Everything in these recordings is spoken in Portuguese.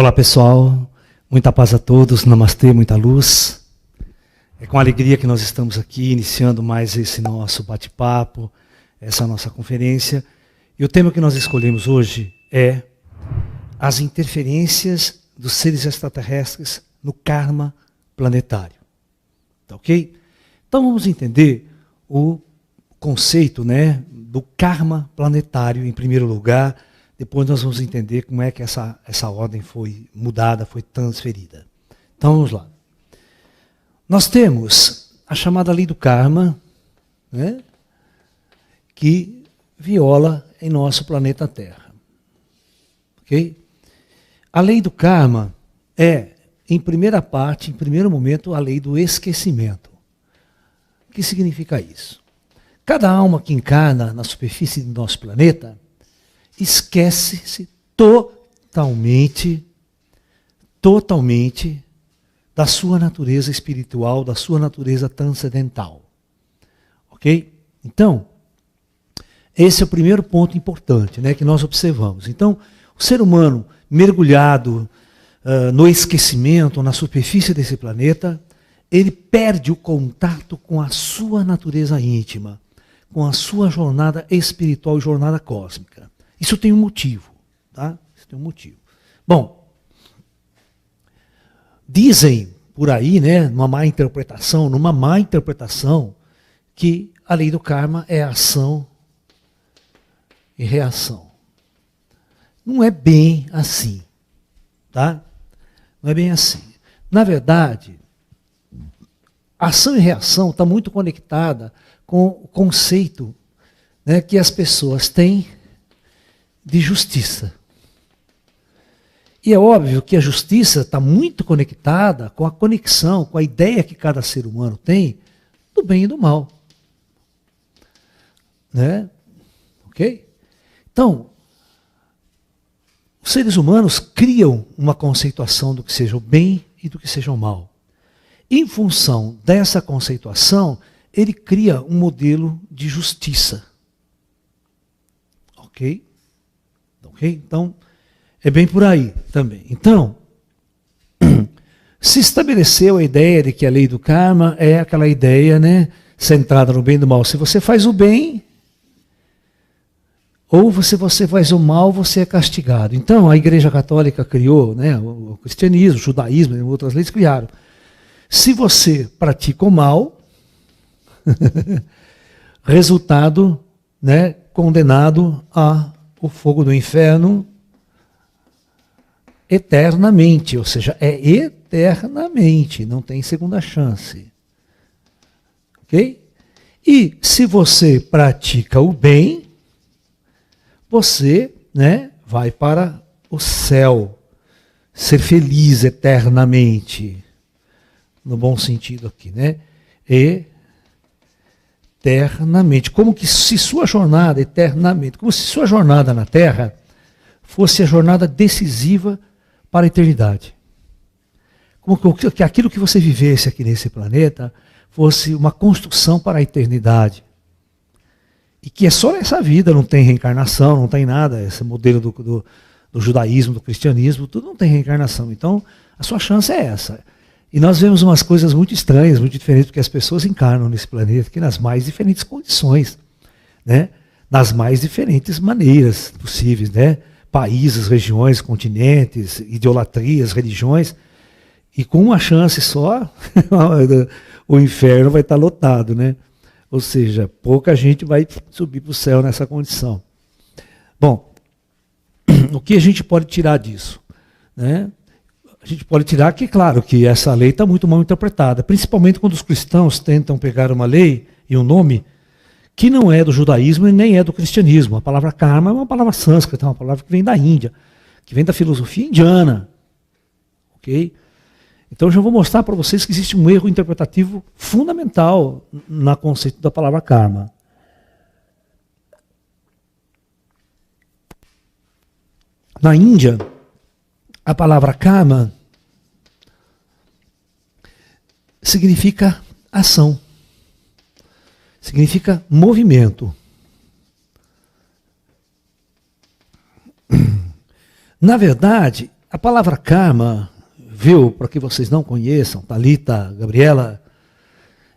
Olá pessoal, muita paz a todos, namastê, muita luz. É com alegria que nós estamos aqui iniciando mais esse nosso bate-papo, essa nossa conferência. E o tema que nós escolhemos hoje é as interferências dos seres extraterrestres no karma planetário. Tá ok? Então vamos entender o conceito, do karma planetário em primeiro lugar. Depois nós vamos entender como é que essa ordem foi mudada, foi transferida. Então vamos lá. Nós temos a chamada lei do karma, que viola em nosso planeta Terra. Ok? A lei do karma é, em primeira parte, em primeiro momento, a lei do esquecimento. O que significa isso? Cada alma que encarna na superfície do nosso planeta esquece-se totalmente da sua natureza espiritual, da sua natureza transcendental. Ok? Então, esse é o primeiro ponto importante, que nós observamos. Então, o ser humano mergulhado no esquecimento, na superfície desse planeta, ele perde o contato com a sua natureza íntima, com a sua jornada espiritual e jornada cósmica. Isso tem um motivo, tá? Isso tem um motivo. Bom, dizem por aí, numa má interpretação, que a lei do karma é ação e reação. Não é bem assim, tá? Não é bem assim. Na verdade, ação e reação está muito conectada com o conceito que as pessoas têm de justiça. E é óbvio que a justiça está muito conectada com a conexão, com a ideia que cada ser humano tem do bem e do mal. Ok? Então, os seres humanos criam uma conceituação do que seja o bem e do que seja o mal. Em função dessa conceituação, ele cria um modelo de justiça. Ok? Então, é bem por aí também. Então, se estabeleceu a ideia de que a lei do karma é aquela ideia, centrada no bem e no mal. Se você faz o bem, ou você faz o mal, você é castigado. Então, a Igreja Católica criou, o cristianismo, o judaísmo e outras leis criaram. Se você pratica o mal, resultado, condenado ao fogo do inferno eternamente, ou seja, é eternamente, não tem segunda chance. Ok? E se você pratica o bem, você, vai para o céu, ser feliz eternamente, no bom sentido aqui, eternamente, como se sua jornada eternamente, como se sua jornada na Terra fosse a jornada decisiva para a eternidade. Como que aquilo que você vivesse aqui nesse planeta fosse uma construção para a eternidade. E que é só nessa vida, não tem reencarnação, não tem nada, esse modelo do judaísmo, do cristianismo, tudo não tem reencarnação. Então, a sua chance é essa. E nós vemos umas coisas muito estranhas, muito diferentes, porque as pessoas encarnam nesse planeta aqui nas mais diferentes condições, nas mais diferentes maneiras possíveis, países, regiões, continentes, idolatrias, religiões, e com uma chance só, o inferno vai estar lotado, Ou seja, pouca gente vai subir para o céu nessa condição. Bom, o que a gente pode tirar disso? A gente pode tirar que, claro, que essa lei está muito mal interpretada, principalmente quando os cristãos tentam pegar uma lei e um nome que não é do judaísmo e nem é do cristianismo. A palavra karma é uma palavra sânscrita, é uma palavra que vem da Índia, que vem da filosofia indiana. Ok? Então eu já vou mostrar para vocês que existe um erro interpretativo fundamental no conceito da palavra karma. Na Índia, a palavra karma significa ação, significa movimento. Na verdade, A palavra karma, viu, para que vocês não conheçam, Thalita, Gabriela,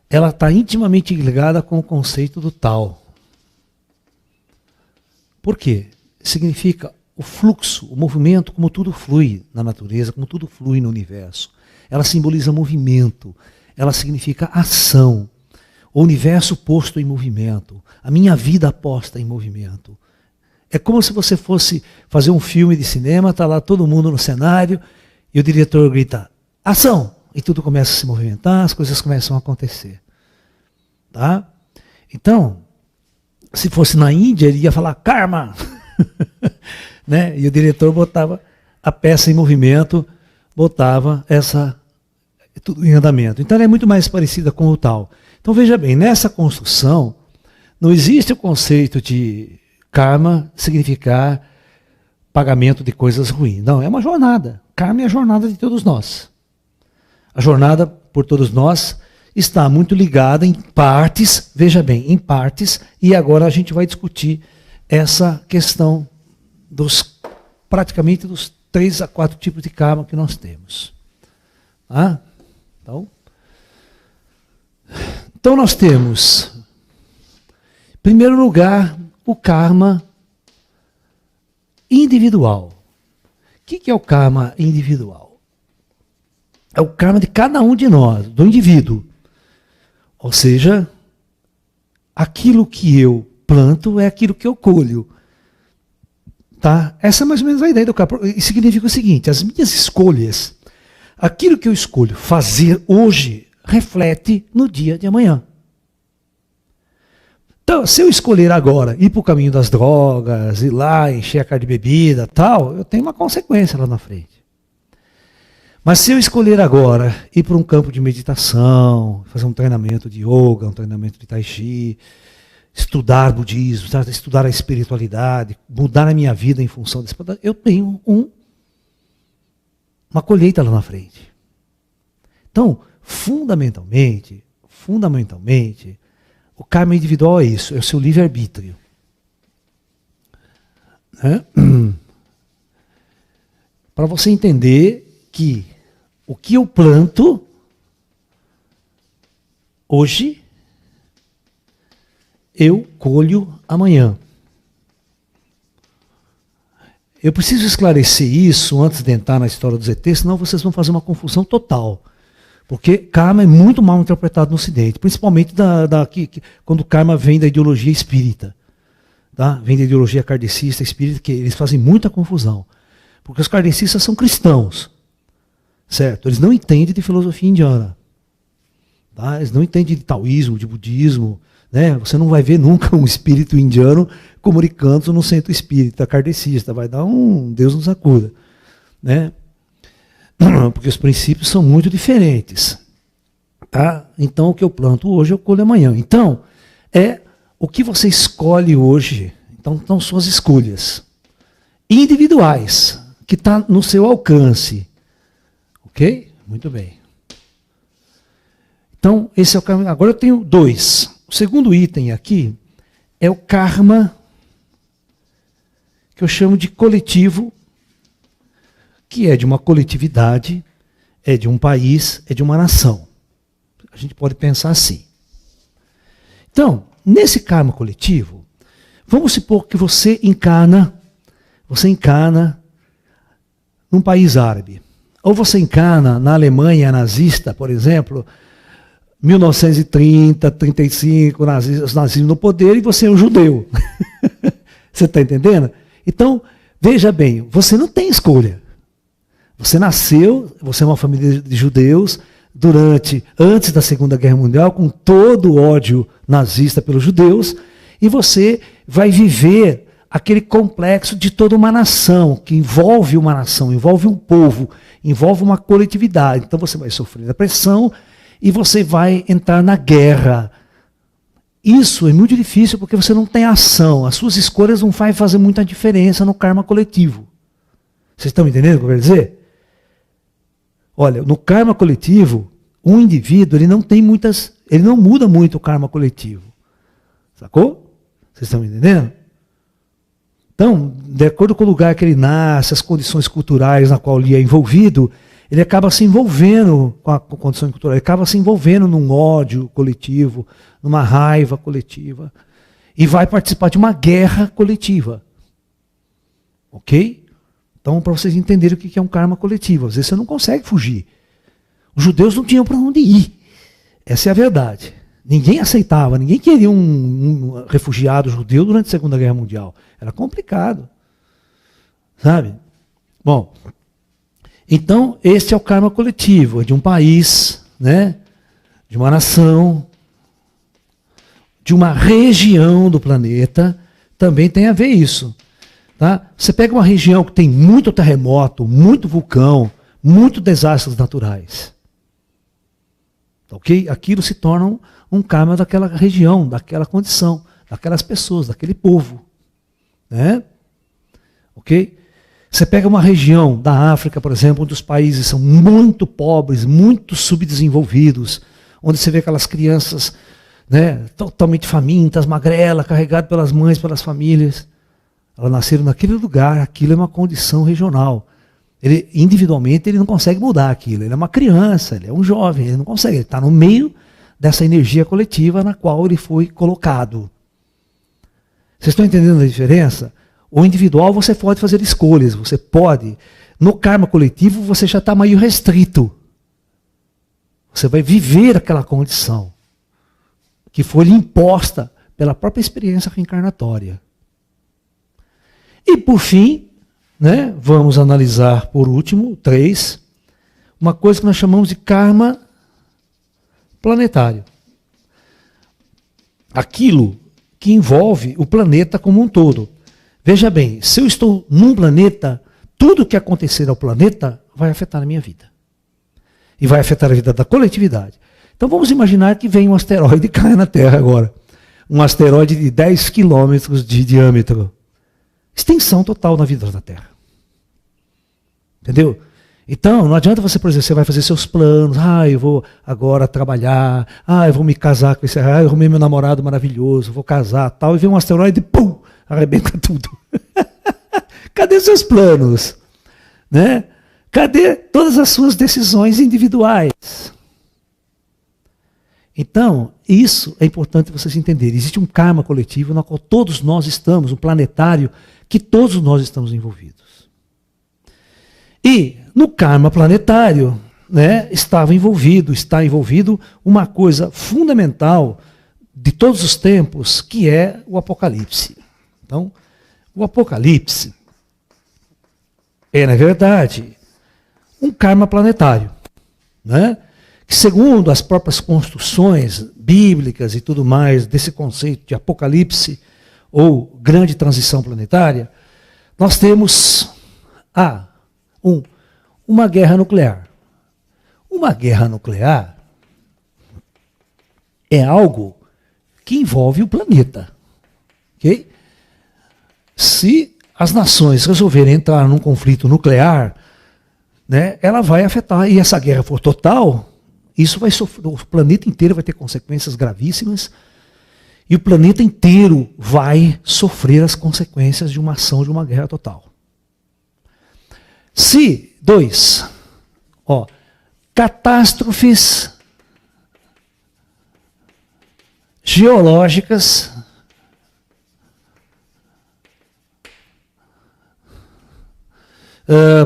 ela está intimamente ligada com o conceito do tal. Por quê? Significa o fluxo, o movimento, como tudo flui na natureza, como tudo flui no universo. Ela simboliza movimento, ela significa ação. O universo posto em movimento, a minha vida posta em movimento. É como se você fosse fazer um filme de cinema, está lá todo mundo no cenário, e o diretor grita, ação! E tudo começa a se movimentar, as coisas começam a acontecer. Tá? Então, se fosse na Índia, ele ia falar karma! Né? E o diretor botava a peça em movimento, botava tudo em andamento. Então ela é muito mais parecida com o tal. Então veja bem, nessa construção, não existe o conceito de karma significar pagamento de coisas ruins. Não, é uma jornada. Karma é a jornada de todos nós. A jornada por todos nós está muito ligada em partes, veja bem, em partes, e agora a gente vai discutir essa questão praticamente dos 3 a 4 tipos de karma que nós temos. Ah? Então nós temos, em primeiro lugar, o karma individual. O que é o karma individual? É o karma de cada um de nós, do indivíduo. Ou seja, aquilo que eu planto é aquilo que eu colho. Tá? Essa é mais ou menos a ideia do karma. Isso significa o seguinte, as minhas escolhas, aquilo que eu escolho fazer hoje, reflete no dia de amanhã. Então, se eu escolher agora ir para o caminho das drogas, ir lá, encher a cara de bebida, tal, eu tenho uma consequência lá na frente. Mas se eu escolher agora ir para um campo de meditação, fazer um treinamento de yoga, um treinamento de tai chi, estudar budismo, estudar a espiritualidade, mudar a minha vida em função disso, eu tenho uma colheita lá na frente. Então, fundamentalmente, o karma individual é isso, é o seu livre-arbítrio. Né? Para você entender que o que eu planto hoje, eu colho amanhã. Eu preciso esclarecer isso antes de entrar na história dos ETs, senão vocês vão fazer uma confusão total. Porque karma é muito mal interpretado no Ocidente, principalmente quando o karma vem da ideologia espírita. Tá? Vem da ideologia kardecista, espírita, que eles fazem muita confusão. Porque os kardecistas são cristãos. Certo? Eles não entendem de filosofia indiana. Tá? Eles não entendem de taoísmo, de budismo. Né? Você não vai ver nunca um espírito indiano comunicando no centro espírita kardecista. Vai dar Deus nos acuda. Né? Porque os princípios são muito diferentes. Tá? Então, o que eu planto hoje, eu colho amanhã. Então, é o que você escolhe hoje. Então suas escolhas individuais, que está no seu alcance. Ok? Muito bem. Então, esse é o karma. Agora eu tenho 2. O segundo item aqui é o karma, que eu chamo de coletivo, que é de uma coletividade, é de um país, é de uma nação. A gente pode pensar assim. Então, nesse karma coletivo, vamos supor que você encarna num país árabe. Ou você encarna na Alemanha nazista, por exemplo, 1930, 35, os nazistas no poder, e você é um judeu. Você está entendendo? Então, veja bem, você não tem escolha. Você nasceu, você é uma família de judeus, antes da Segunda Guerra Mundial, com todo o ódio nazista pelos judeus, e você vai viver aquele complexo de toda uma nação, que envolve uma nação, envolve um povo, envolve uma coletividade. Então você vai sofrer a pressão e você vai entrar na guerra. Isso é muito difícil porque você não tem ação. As suas escolhas não vão fazer muita diferença no karma coletivo. Vocês estão entendendo o que eu quero dizer? Olha, no karma coletivo, um indivíduo ele não muda muito o karma coletivo. Sacou? Vocês estão entendendo? Então, de acordo com o lugar que ele nasce, as condições culturais na qual ele é envolvido, ele acaba se envolvendo com a condição cultural, ele acaba se envolvendo num ódio coletivo, numa raiva coletiva, e vai participar de uma guerra coletiva. Ok? Então, para vocês entenderem o que é um karma coletivo, às vezes você não consegue fugir. Os judeus não tinham para onde ir. Essa é a verdade. Ninguém aceitava, ninguém queria um refugiado judeu durante a Segunda Guerra Mundial. Era complicado. Sabe? Bom, então esse é o karma coletivo, é de um país, né? De uma nação, de uma região do planeta, também tem a ver isso. Tá? Você pega uma região que tem muito terremoto, muito vulcão, muito desastres naturais. Ok? Aquilo se torna um karma daquela região, daquela condição, daquelas pessoas, daquele povo. Né? Ok? Você pega uma região da África, por exemplo, onde os países são muito pobres, muito subdesenvolvidos, onde você vê aquelas crianças, né, totalmente famintas, magrelas, carregadas pelas mães, pelas famílias. Elas nasceram naquele lugar, aquilo é uma condição regional. Ele, individualmente, ele não consegue mudar aquilo. Ele é uma criança, ele é um jovem, ele não consegue. Ele está no meio dessa energia coletiva na qual ele foi colocado. Vocês estão entendendo a diferença? O individual você pode fazer escolhas, você pode. No karma coletivo você já está meio restrito. Você vai viver aquela condição que foi lhe imposta pela própria experiência reencarnatória. E por fim, né, vamos analisar por último, 3, uma coisa que nós chamamos de karma planetário. Aquilo que envolve o planeta como um todo. Veja bem, se eu estou num planeta, tudo que acontecer ao planeta vai afetar a minha vida. E vai afetar a vida da coletividade. Então vamos imaginar que vem um asteroide e cai na Terra agora. Um asteroide de 10 quilômetros de diâmetro. Extensão total na vida da Terra. Entendeu? Então, não adianta você, por exemplo, você vai fazer seus planos. Eu vou agora trabalhar. Eu vou me casar com esse. Eu arrumei meu namorado maravilhoso. Vou casar, tal. E vem um asteroide e pum! Arrebenta tudo. Cadê seus planos? Né? Cadê todas as suas decisões individuais? Então, isso é importante vocês entenderem. Existe um karma coletivo no qual todos nós estamos, um planetário, que todos nós estamos envolvidos. E no karma planetário, né, está envolvido uma coisa fundamental de todos os tempos, que é o Apocalipse. Então, o Apocalipse é, na verdade, um karma planetário, né? Que segundo as próprias construções bíblicas e tudo mais desse conceito de Apocalipse ou grande transição planetária, nós temos uma guerra nuclear. Uma guerra nuclear é algo que envolve o planeta. Ok? Se as nações resolverem entrar num conflito nuclear, né, ela vai afetar, e essa guerra for total, isso vai sofrer, o planeta inteiro vai ter consequências gravíssimas, e o planeta inteiro vai sofrer as consequências de uma ação de uma guerra total. Se, 2, catástrofes geológicas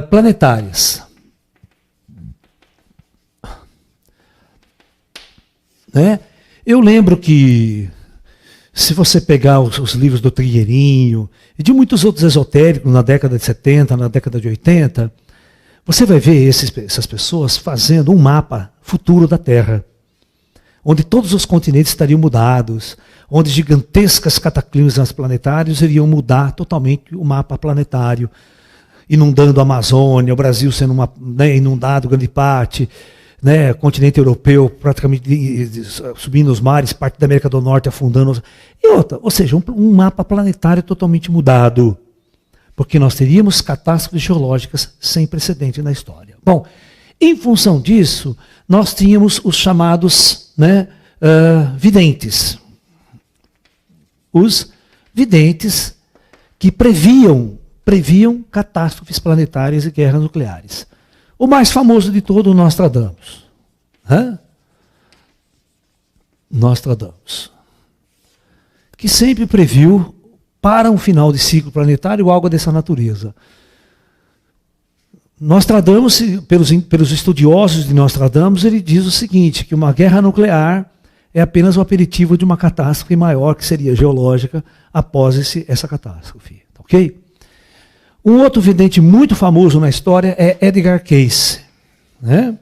planetárias. Né? Eu lembro que, se você pegar os livros do Trigueirinho e de muitos outros esotéricos na década de 70, na década de 80, você vai ver essas pessoas fazendo um mapa futuro da Terra, onde todos os continentes estariam mudados, onde gigantescas cataclismos planetários iriam mudar totalmente o mapa planetário, inundando a Amazônia, o Brasil sendo inundado grande parte, né, continente europeu praticamente subindo os mares, parte da América do Norte afundando. E outra, ou seja, um mapa planetário totalmente mudado, porque nós teríamos catástrofes geológicas sem precedente na história. Bom, em função disso, nós tínhamos os chamados, né, videntes. Os videntes que previam catástrofes planetárias e guerras nucleares. O mais famoso de todo, o Nostradamus. Nostradamus. Que sempre previu para um final de ciclo planetário algo dessa natureza. Nostradamus, pelos estudiosos de Nostradamus, ele diz o seguinte, que uma guerra nuclear é apenas o aperitivo de uma catástrofe maior, que seria geológica, após essa catástrofe. Ok? Um outro vidente muito famoso na história é Edgar Cayce, né?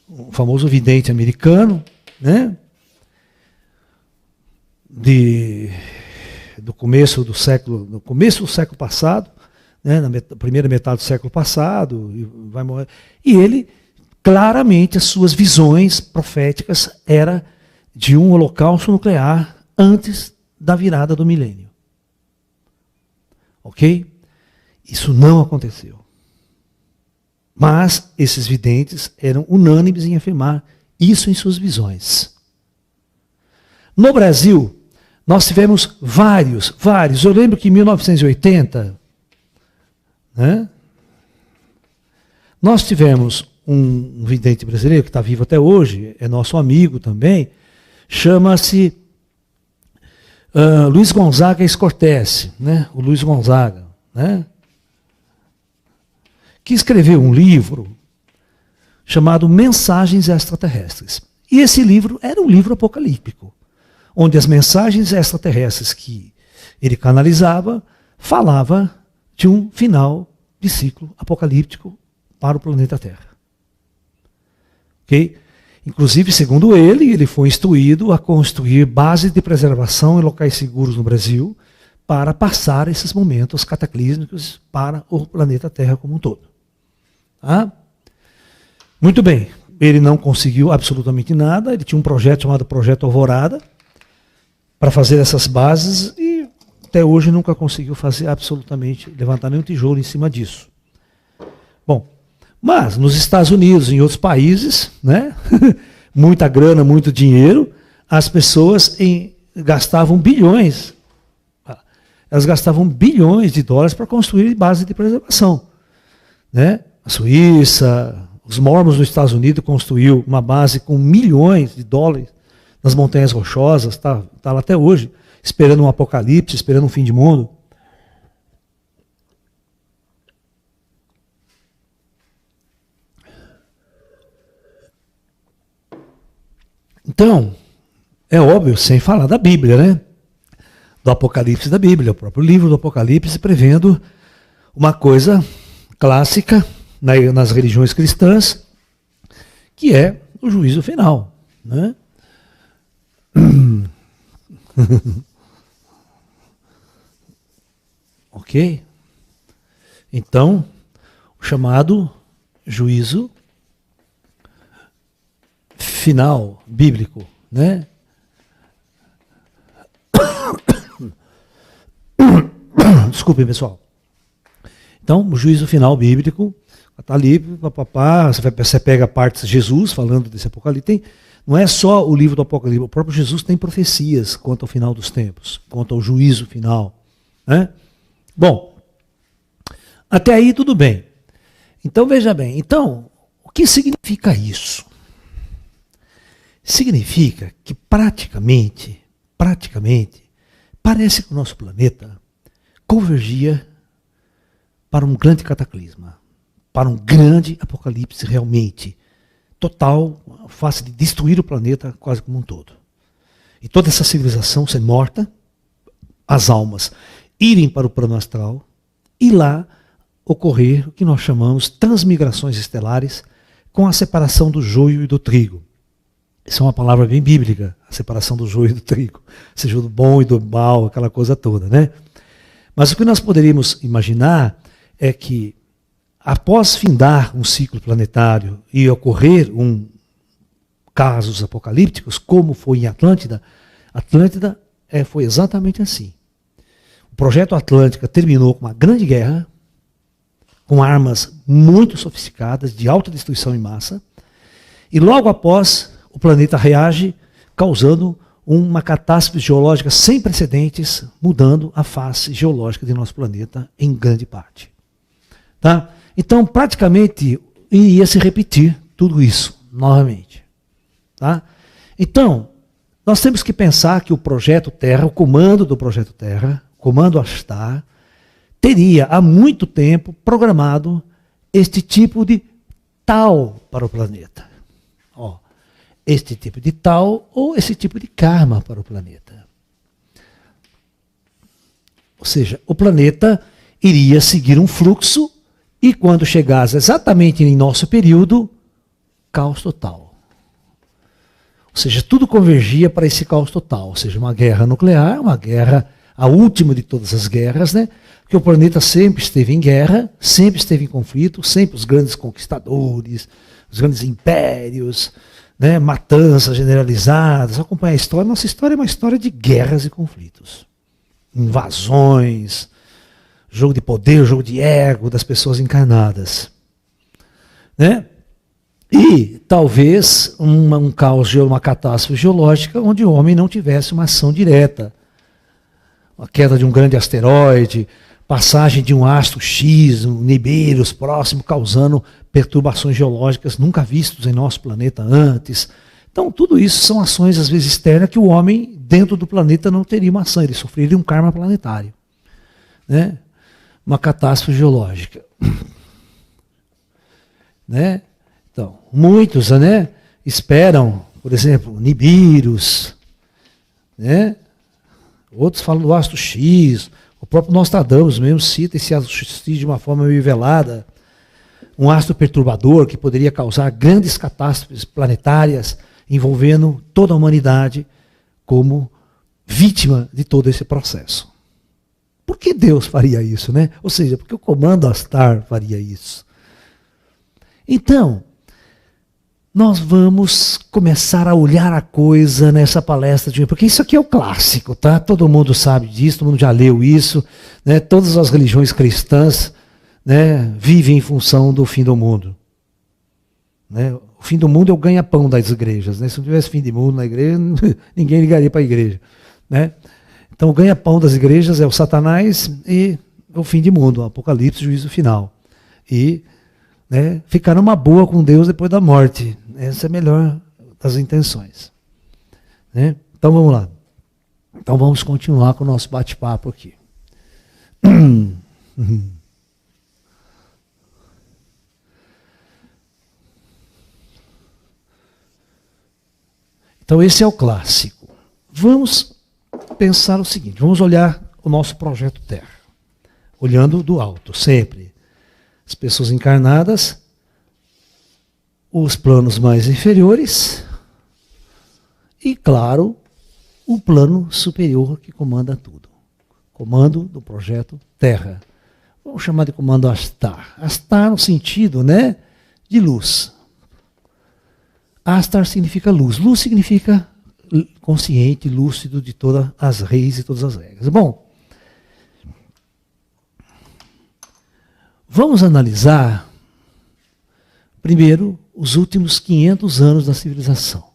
Um famoso vidente americano, né? Do começo do século passado, né? Na primeira metade do século passado, vai morrer. E ele, claramente, as suas visões proféticas eram de um holocausto nuclear antes da virada do milênio. Ok? Isso não aconteceu. Mas esses videntes eram unânimes em afirmar isso em suas visões. No Brasil, nós tivemos vários. Eu lembro que em 1980, né, nós tivemos um vidente brasileiro que está vivo até hoje, é nosso amigo também, chama-se Luiz Gonzaga Scortese, né? O Luiz Gonzaga, né? Que escreveu um livro chamado Mensagens Extraterrestres. E esse livro era um livro apocalíptico, onde as mensagens extraterrestres que ele canalizava falava de um final de ciclo apocalíptico para o planeta Terra. Ok? Inclusive, segundo ele foi instruído a construir bases de preservação em locais seguros no Brasil para passar esses momentos cataclísmicos para o planeta Terra como um todo. Tá? Muito bem, ele não conseguiu absolutamente nada, ele tinha um projeto chamado Projeto Alvorada para fazer essas bases e até hoje nunca conseguiu fazer absolutamente, levantar nenhum tijolo em cima disso. Bom, mas nos Estados Unidos e em outros países, né, muita grana, muito dinheiro, as pessoas gastavam bilhões. Elas gastavam bilhões de dólares para construir bases de preservação. Né? A Suíça, os Mormons dos Estados Unidos construiu uma base com milhões de dólares nas Montanhas Rochosas, está lá até hoje, esperando um apocalipse, esperando um fim de mundo. Então, é óbvio, sem falar da Bíblia, né? Do Apocalipse da Bíblia, o próprio livro do Apocalipse prevendo uma coisa clássica nas religiões cristãs, que é o juízo final, né? Ok? Então, o chamado juízo final bíblico, né? Desculpem, pessoal. Então, o juízo final bíblico está ali, papapá, você pega partes de Jesus falando desse Apocalipse. Não é só o livro do Apocalipse, o próprio Jesus tem profecias quanto ao final dos tempos, quanto ao juízo final. Né? Bom, até aí tudo bem. Então, veja bem, então, o que significa isso? Significa que praticamente, parece que o nosso planeta convergia para um grande cataclisma, para um grande apocalipse realmente, total, fácil de destruir o planeta quase como um todo. E toda essa civilização ser morta, as almas irem para o plano astral, e lá ocorrer o que nós chamamos transmigrações estelares, com a separação do joio e do trigo. Isso é uma palavra bem bíblica, a separação do joio e do trigo, seja do bom e do mal, aquela coisa toda, né? Mas o que nós poderíamos imaginar é que, após findar um ciclo planetário e ocorrer casos apocalípticos, como foi em Atlântida, foi exatamente assim. O projeto Atlântica terminou com uma grande guerra, com armas muito sofisticadas, de alta destruição em massa, e logo após o planeta reage, causando uma catástrofe geológica sem precedentes, mudando a face geológica de nosso planeta em grande parte. Tá? Então, praticamente, iria se repetir tudo isso novamente. Tá? Então, nós temos que pensar que o projeto Terra, o comando do projeto Terra, o comando Astar, teria há muito tempo programado este tipo de tal para o planeta. Ó, este tipo de tal ou esse tipo de karma para o planeta. Ou seja, o planeta iria seguir um fluxo e quando chegasse exatamente em nosso período, caos total. Ou seja, tudo convergia para esse caos total. Ou seja, uma guerra nuclear, uma guerra, a última de todas as guerras, né? Porque o planeta sempre esteve em guerra, sempre esteve em conflito, sempre os grandes conquistadores, os grandes impérios, né? Matanças generalizadas. Acompanhar a história, nossa história é uma história de guerras e conflitos. Invasões, jogo de poder, jogo de ego das pessoas encarnadas. Né? E talvez um caos, uma catástrofe geológica onde o homem não tivesse uma ação direta. A queda de um grande asteroide, passagem de um astro X, um Nibiru próximo, causando perturbações geológicas nunca vistas em nosso planeta antes. Então, tudo isso são ações, às vezes, externas, que o homem, dentro do planeta, não teria uma ação, ele sofreria um karma planetário. Né? Uma catástrofe geológica. Né? Então, muitos, né, esperam, por exemplo, Nibirus, né? Outros falam do astro X, o próprio Nostradamus mesmo cita esse astro X de uma forma meio velada, um astro perturbador que poderia causar grandes catástrofes planetárias, envolvendo toda a humanidade como vítima de todo esse processo. Por que Deus faria isso, né? Ou seja, porque o comando Astar faria isso. Então, nós vamos começar a olhar a coisa nessa palestra de hoje, porque isso aqui é o clássico, tá? Todo mundo sabe disso, todo mundo já leu isso, né? Todas as religiões cristãs, né, vivem em função do fim do mundo. Né? O fim do mundo é o ganha-pão das igrejas, né? Se não tivesse fim de mundo na igreja, ninguém ligaria para a igreja. Né? Então o ganha-pão das igrejas é o Satanás e o fim de mundo, o Apocalipse, o juízo final. E, né, ficar numa boa com Deus depois da morte. Essa é a melhor das intenções. Né? Então vamos lá. Então vamos continuar com o nosso bate-papo aqui. Então esse é o clássico. Vamos pensar o seguinte, vamos olhar o nosso projeto Terra. Olhando do alto, sempre. As pessoas encarnadas, os planos mais inferiores e, claro, o plano superior que comanda tudo. Comando do projeto Terra. Vamos chamar de comando Astar. Astar no sentido, né, de luz. Astar significa luz. Luz significa consciente, lúcido de todas as leis e todas as regras. Bom, vamos analisar, primeiro, os últimos 500 anos da civilização.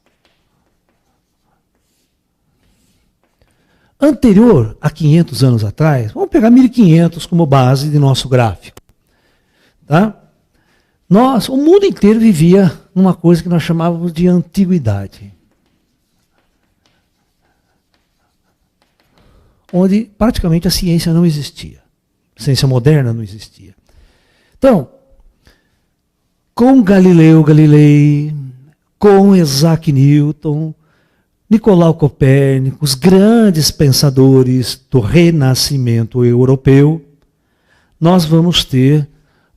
Anterior a 500 anos atrás, vamos pegar 1500 como base de nosso gráfico. Tá? O mundo inteiro vivia numa coisa que nós chamávamos de antiguidade. Onde praticamente a ciência não existia. A ciência moderna não existia. Então, com Galileu Galilei, com Isaac Newton, Nicolau Copérnico, os grandes pensadores do renascimento europeu, nós vamos ter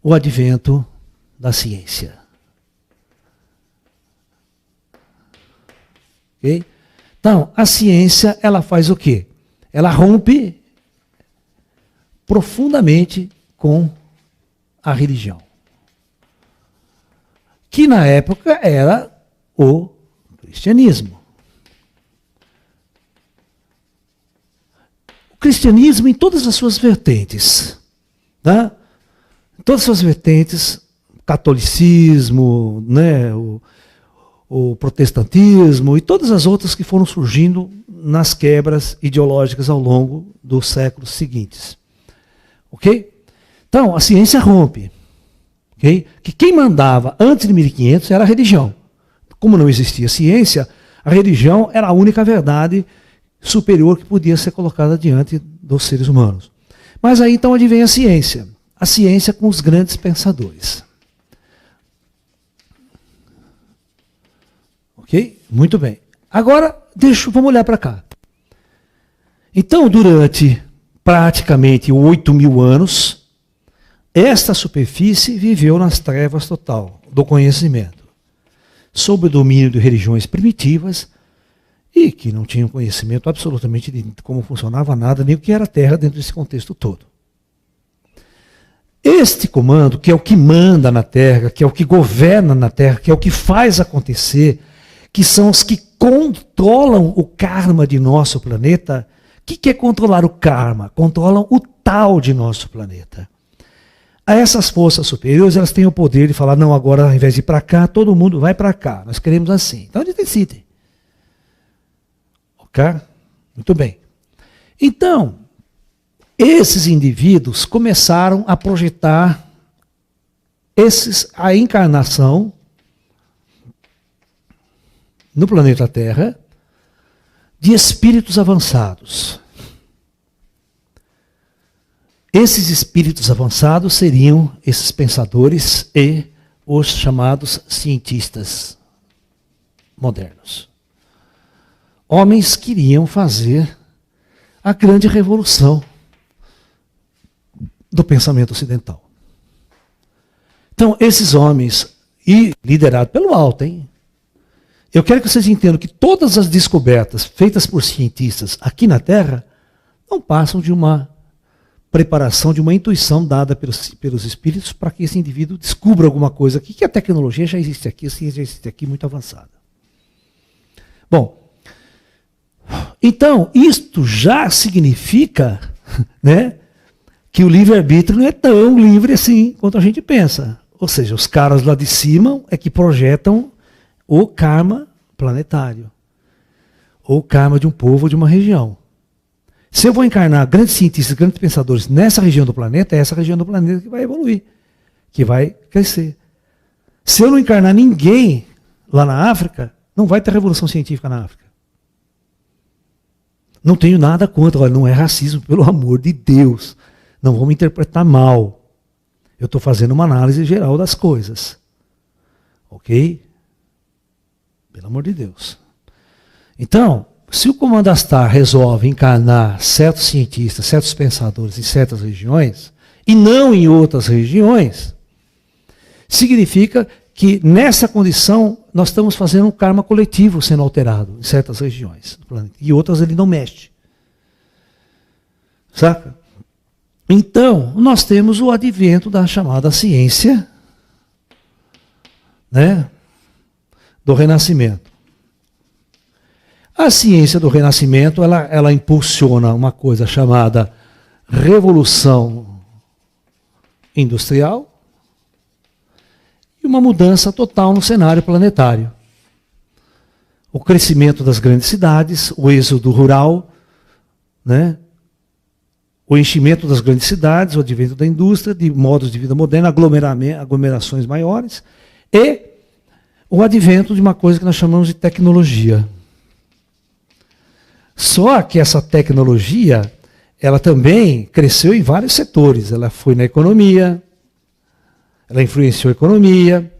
o advento da ciência. Okay? Então, a ciência, ela faz o quê? Ela rompe profundamente com a religião. Que na época era o cristianismo. O cristianismo em todas as suas vertentes. Tá? Em todas as suas vertentes, catolicismo, né, o protestantismo e todas as outras que foram surgindo nas quebras ideológicas ao longo dos séculos seguintes. Ok? Então, a ciência rompe. Okay? Que quem mandava antes de 1500 era a religião. Como não existia ciência, a religião era a única verdade superior que podia ser colocada diante dos seres humanos. Mas aí então advém a ciência. A ciência com os grandes pensadores. Ok? Muito bem. Agora, vamos olhar para cá. Então, durante praticamente 8.000 anos, esta superfície viveu nas trevas total do conhecimento, sob o domínio de religiões primitivas e que não tinham conhecimento absolutamente de como funcionava nada, nem o que era a Terra dentro desse contexto todo. Este comando, que é o que manda na Terra, que é o que governa na Terra, que é o que faz acontecer, que são os que controlam o karma de nosso planeta. O que é controlar o karma? Controlam o tal de nosso planeta. A essas forças superiores, elas têm o poder de falar, não, agora ao invés de ir para cá, todo mundo vai para cá. Nós queremos assim. Então eles decidem. Ok? Muito bem. Então, esses indivíduos começaram a projetar a encarnação no planeta Terra de espíritos avançados. Esses espíritos avançados seriam esses pensadores e os chamados cientistas modernos. Homens que iriam fazer a grande revolução do pensamento ocidental. Então, esses homens, e liderado pelo alto, hein? Eu quero que vocês entendam que todas as descobertas feitas por cientistas aqui na Terra não passam de uma preparação, de uma intuição dada pelos espíritos para que esse indivíduo descubra alguma coisa aqui, que a tecnologia já existe aqui, a ciência já existe aqui, muito avançada. Bom, então, isto já significa, né, que o livre-arbítrio não é tão livre assim quanto a gente pensa. Ou seja, os caras lá de cima é que projetam o karma planetário, ou o karma de um povo ou de uma região. Se eu vou encarnar grandes cientistas, grandes pensadores nessa região do planeta, é essa região do planeta que vai evoluir, que vai crescer. Se eu não encarnar ninguém lá na África, não vai ter revolução científica na África. Não tenho nada contra, olha, não é racismo, pelo amor de Deus. Não vamos interpretar mal. Eu estou fazendo uma análise geral das coisas. Ok? Pelo amor de Deus. Então, se o Comando Astar resolve encarnar certos cientistas, certos pensadores em certas regiões, e não em outras regiões, significa que nessa condição nós estamos fazendo um karma coletivo sendo alterado em certas regiões do planeta. E outras ele não mexe. Saca? Então, nós temos o advento da chamada ciência, né, do Renascimento. A ciência do Renascimento, ela impulsiona uma coisa chamada Revolução Industrial e uma mudança total no cenário planetário. O crescimento das grandes cidades, o êxodo rural, né, o enchimento das grandes cidades, o advento da indústria, de modos de vida moderna, aglomerações maiores, e o advento de uma coisa que nós chamamos de tecnologia. Só que essa tecnologia, ela também cresceu em vários setores. Ela foi na economia, ela influenciou a economia,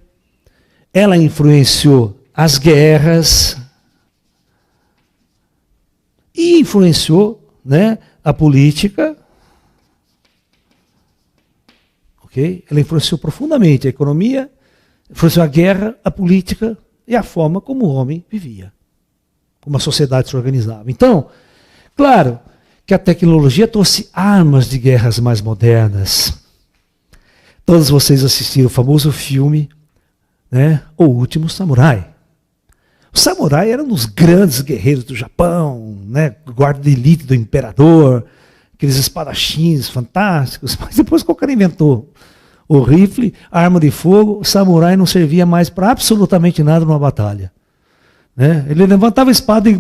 ela influenciou as guerras e influenciou, né, a política. Ok? Ela influenciou profundamente a economia, influenciou a guerra, a política e a forma como o homem vivia, como a sociedade se organizava. Então, claro que a tecnologia trouxe armas de guerras mais modernas. Todos vocês assistiram o famoso filme, né, O Último Samurai. O samurai era um dos grandes guerreiros do Japão, né, guarda de elite do imperador, aqueles espadachins fantásticos, mas depois que o cara inventou o rifle, a arma de fogo, o samurai não servia mais para absolutamente nada numa batalha. Né? Ele levantava a espada e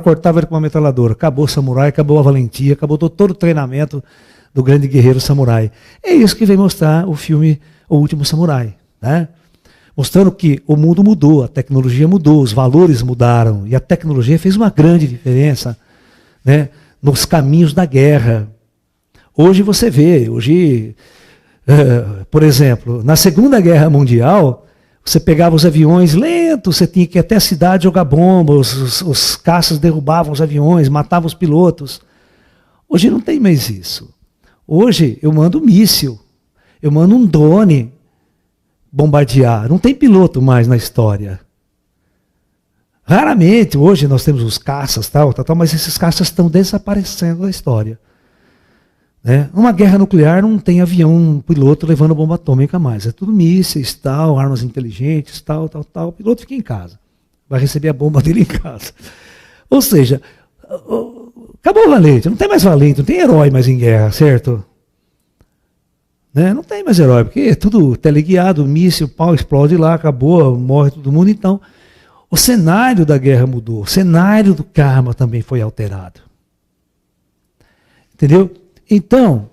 cortava ele com uma metralhadora. Acabou o samurai, acabou a valentia, acabou todo o treinamento do grande guerreiro samurai. É isso que vem mostrar o filme O Último Samurai. Né? Mostrando que o mundo mudou, a tecnologia mudou, os valores mudaram. E a tecnologia fez uma grande diferença, né, nos caminhos da guerra. Hoje você vê, por exemplo, na Segunda Guerra Mundial, você pegava os aviões lentos, você tinha que ir até a cidade jogar bomba, os caças derrubavam os aviões, matavam os pilotos. Hoje não tem mais isso. Hoje eu mando um míssil, eu mando um drone bombardear. Não tem piloto mais na história. Raramente, hoje nós temos os caças, mas esses caças estão desaparecendo da história. Né? Uma guerra nuclear não tem avião, um piloto levando bomba atômica mais. É tudo mísseis, armas inteligentes, tal. O piloto fica em casa. Vai receber a bomba dele em casa. Ou seja, acabou o valente. Não tem mais valente, não tem herói mais em guerra, certo? Né? Não tem mais herói, porque é tudo teleguiado, míssil, pau explode lá, acabou, morre todo mundo. Então, o cenário da guerra mudou. O cenário do karma também foi alterado. Entendeu? Então,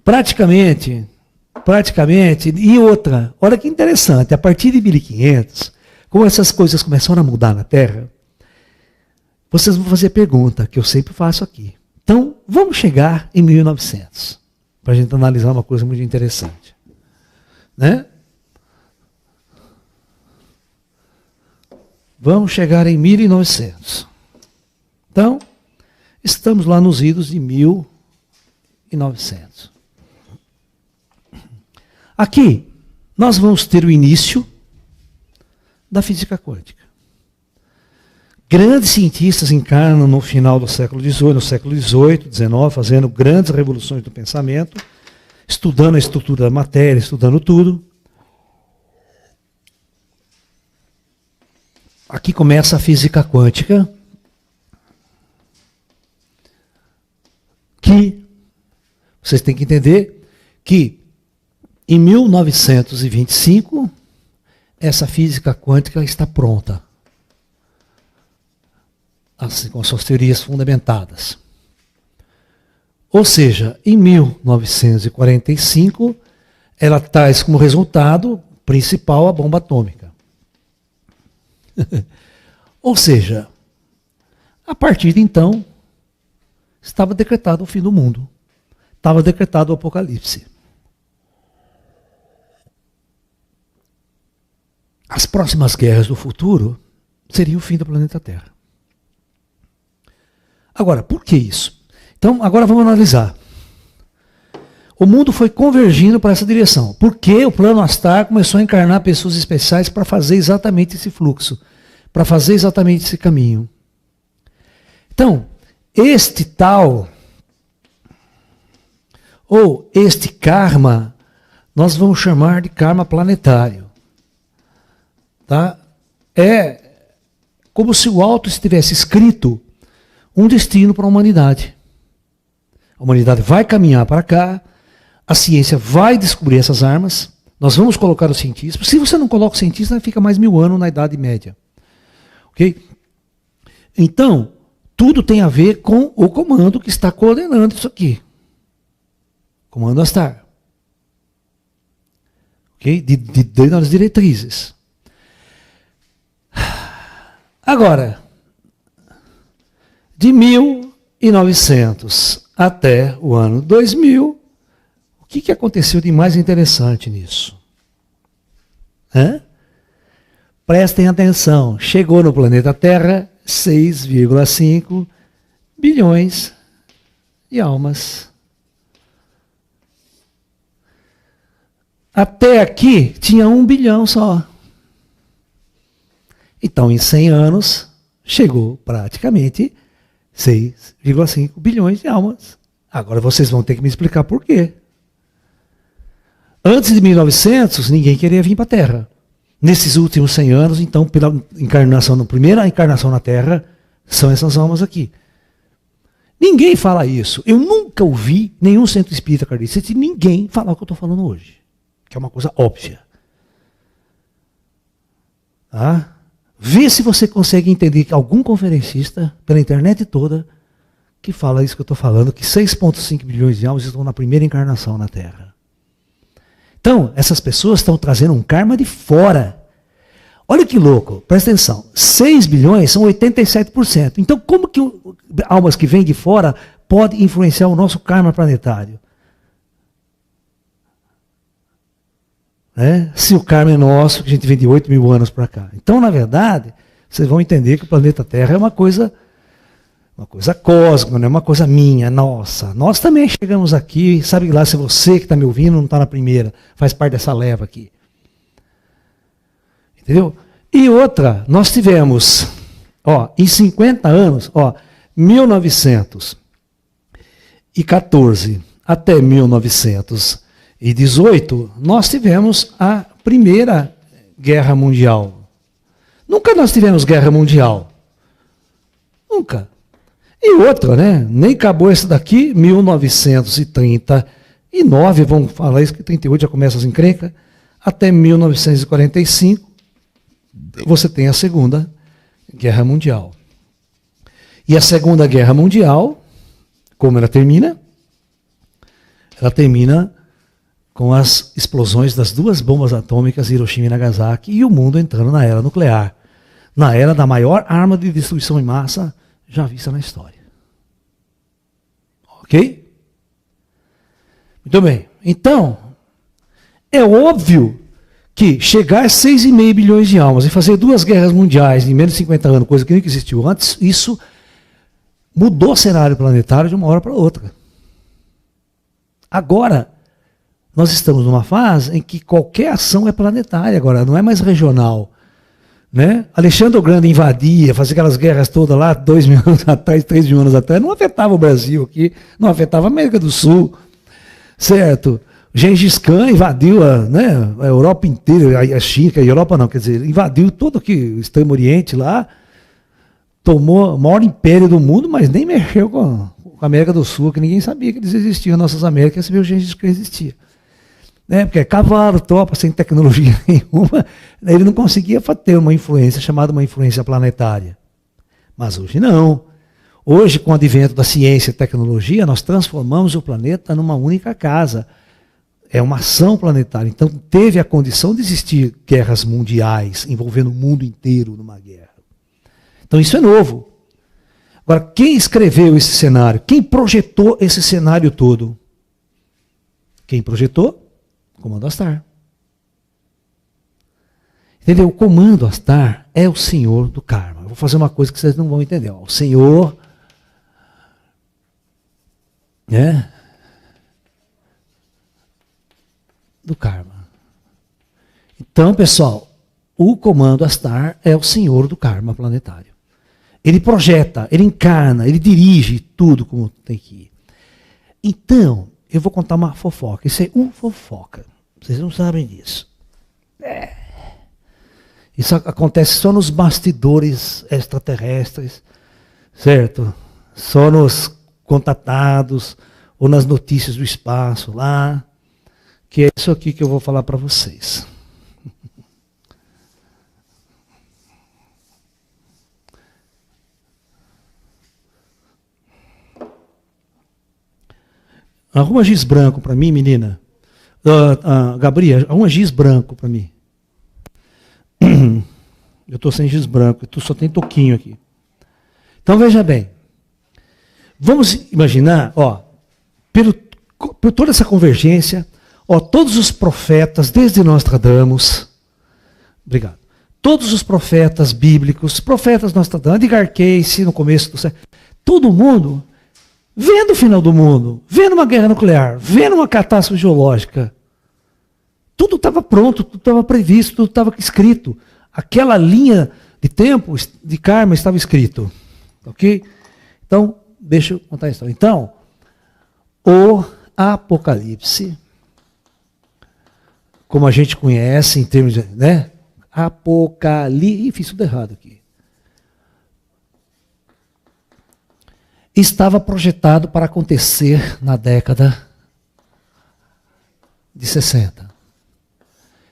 praticamente, e outra, olha que interessante, a partir de 1500, como essas coisas começaram a mudar na Terra, vocês vão fazer a pergunta que eu sempre faço aqui. Então, vamos chegar em 1900, para a gente analisar uma coisa muito interessante. Né? Vamos chegar em 1900. Então, estamos lá nos idos de 1900. Aqui, nós vamos ter o início da física quântica. Grandes cientistas encarnam no final do século XVIII, no século XVIII, XIX, fazendo grandes revoluções do pensamento, estudando a estrutura da matéria, estudando tudo. Aqui começa a física quântica, que vocês têm que entender que em 1925 essa física quântica está pronta, assim, com suas teorias fundamentadas. Ou seja, em 1945 ela traz como resultado principal a bomba atômica. Ou seja, a partir de então estava decretado o fim do mundo. Estava decretado o apocalipse. As próximas guerras do futuro seriam o fim do planeta Terra. Agora, por que isso? Então, agora vamos analisar. O mundo foi convergindo para essa direção. Por que o plano Astar começou a encarnar pessoas especiais para fazer exatamente esse fluxo? Para fazer exatamente esse caminho. Então, este tal, ou este karma, nós vamos chamar de karma planetário. Tá? É como se o alto estivesse escrito um destino para a humanidade. A humanidade vai caminhar para cá, a ciência vai descobrir essas armas, nós vamos colocar os cientistas. Se você não coloca o cientista, fica mais 1000 anos na Idade Média. Ok? Então, tudo tem a ver com o comando que está coordenando isso aqui. Comando Astar. Ok? Das diretrizes. Agora, de 1900 até o ano 2000, o que aconteceu de mais interessante nisso? Prestem atenção, chegou no planeta Terra 6,5 bilhões de almas. Até aqui tinha 1 bilhão só. Então, em 100 anos, chegou praticamente 6,5 bilhões de almas. Agora vocês vão ter que me explicar por quê. Antes de 1900, ninguém queria vir para a Terra. Nesses últimos 100 anos, então, pela encarnação, primeira encarnação na Terra, são essas almas aqui. Ninguém fala isso. Eu nunca ouvi nenhum centro espírita kardecista, ninguém falar o que eu estou falando hoje. Que é uma coisa óbvia. Tá? Vê se você consegue entender que algum conferencista, pela internet toda, que fala isso que eu estou falando, que 6,5 bilhões de almas estão na primeira encarnação na Terra. Então, essas pessoas estão trazendo um karma de fora. Olha que louco, presta atenção. 6 bilhões são 87%. Então, como que almas que vêm de fora podem influenciar o nosso karma planetário? Se o karma é nosso, que a gente vem de 8 mil anos para cá. Então, na verdade, vocês vão entender que o planeta Terra é uma coisa cósmica, não é uma coisa minha, nossa. Nós também chegamos aqui, sabe lá se você que está me ouvindo não está na primeira, faz parte dessa leva aqui. Entendeu? E outra, nós tivemos, em 50 anos, 1914 até 1918, nós tivemos a Primeira Guerra Mundial. Nunca nós tivemos guerra mundial. Nunca. E outra, nem acabou esse daqui, 1939, vamos falar isso, que 38 já começa as encrencas, até 1945, você tem a Segunda Guerra Mundial. E a Segunda Guerra Mundial, como ela termina? Ela termina com as explosões das 2 bombas atômicas, Hiroshima e Nagasaki, e o mundo entrando na era nuclear, na era da maior arma de destruição em massa já vista na história. Ok? Muito bem. Então, é óbvio que chegar a 6,5 bilhões de almas e fazer 2 guerras mundiais em menos de 50 anos, coisa que nunca existiu antes, isso mudou o cenário planetário de uma hora para outra. Agora, nós estamos numa fase em que qualquer ação é planetária agora, não é mais regional. Alexandre o Grande invadia, fazia aquelas guerras todas lá, 2 mil anos atrás, 3 mil anos atrás, não afetava o Brasil aqui, não afetava a América do Sul, certo? Gengis Khan invadiu a Europa inteira, a China, a Europa não, quer dizer, invadiu todo aqui, o Extremo Oriente lá, tomou o maior império do mundo, mas nem mexeu com a América do Sul, que ninguém sabia que eles existiam, nossas Américas, sabia que o Gengis Khan existia. Porque é cavalo, tropa, sem tecnologia nenhuma, ele não conseguia ter uma influência chamada uma influência planetária. Mas hoje não. Hoje, com o advento da ciência e tecnologia, nós transformamos o planeta numa única casa. É uma ação planetária. Então, teve a condição de existir guerras mundiais, envolvendo o mundo inteiro numa guerra. Então, isso é novo. Agora, quem escreveu esse cenário? Quem projetou esse cenário todo? Quem projetou? Comando Astar. Entendeu? O Comando Astar é o senhor do karma. Eu vou fazer uma coisa que vocês não vão entender. O senhor do karma. Então, pessoal, o Comando Astar é o senhor do karma planetário. Ele projeta, ele encarna, ele dirige tudo como tem que ir. Então, eu vou contar uma fofoca. Isso é fofoca. Vocês não sabem disso. Isso acontece só nos bastidores extraterrestres, certo? Só nos contatados ou nas notícias do espaço lá, que é isso aqui que eu vou falar para vocês. Arruma giz branco para mim, menina. Gabriel, arruma giz branco para mim. Eu estou sem giz branco, tu só tem toquinho aqui. Então veja bem. Vamos imaginar, por toda essa convergência, todos os profetas, desde Nostradamus, obrigado, todos os profetas bíblicos, profetas Nostradamus, Edgar Cayce, no começo do século, todo mundo vendo o final do mundo, vendo uma guerra nuclear, vendo uma catástrofe geológica. Tudo estava pronto, tudo estava previsto, tudo estava escrito. Aquela linha de tempo, de karma, estava escrito. Ok? Então, deixa eu contar a história. Então, o Apocalipse, como a gente conhece em termos de, Apocalipse, fiz tudo errado aqui. Estava projetado para acontecer na década de 60.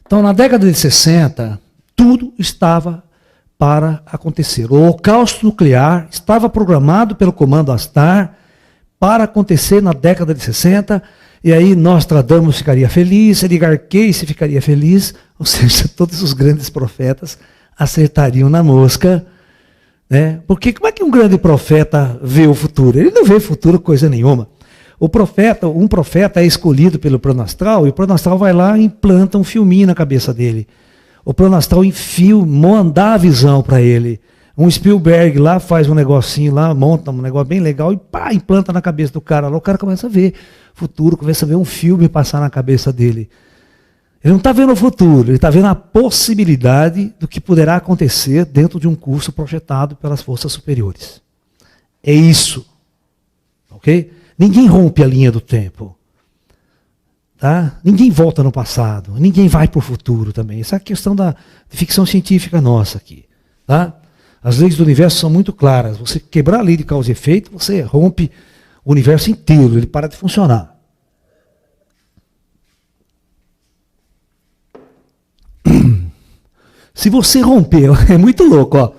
Então, na década de 60, tudo estava para acontecer. O holocausto nuclear estava programado pelo Comando Astar para acontecer na década de 60, e aí Nostradamus ficaria feliz, Edgar Cayce ficaria feliz, ou seja, todos os grandes profetas acertariam na mosca, né? Porque como é que um grande profeta vê o futuro? Ele não vê futuro coisa nenhuma. Um profeta é escolhido pelo plano astral, e o plano astral vai lá e implanta um filminho na cabeça dele. O plano astral dá a visão para ele. Um Spielberg lá faz um negocinho lá, monta um negócio bem legal e pá, implanta na cabeça do cara. Lá o cara começa a ver futuro, começa a ver um filme passar na cabeça dele. Ele não está vendo o futuro, ele está vendo a possibilidade do que poderá acontecer dentro de um curso projetado pelas forças superiores. É isso. Ok? Ninguém rompe a linha do tempo. Tá? Ninguém volta no passado, ninguém vai para o futuro também. Essa é a questão da ficção científica nossa aqui. Tá? As leis do universo são muito claras. Você quebrar a lei de causa e efeito, você rompe o universo inteiro, ele para de funcionar. Se você romper, é muito louco, ó.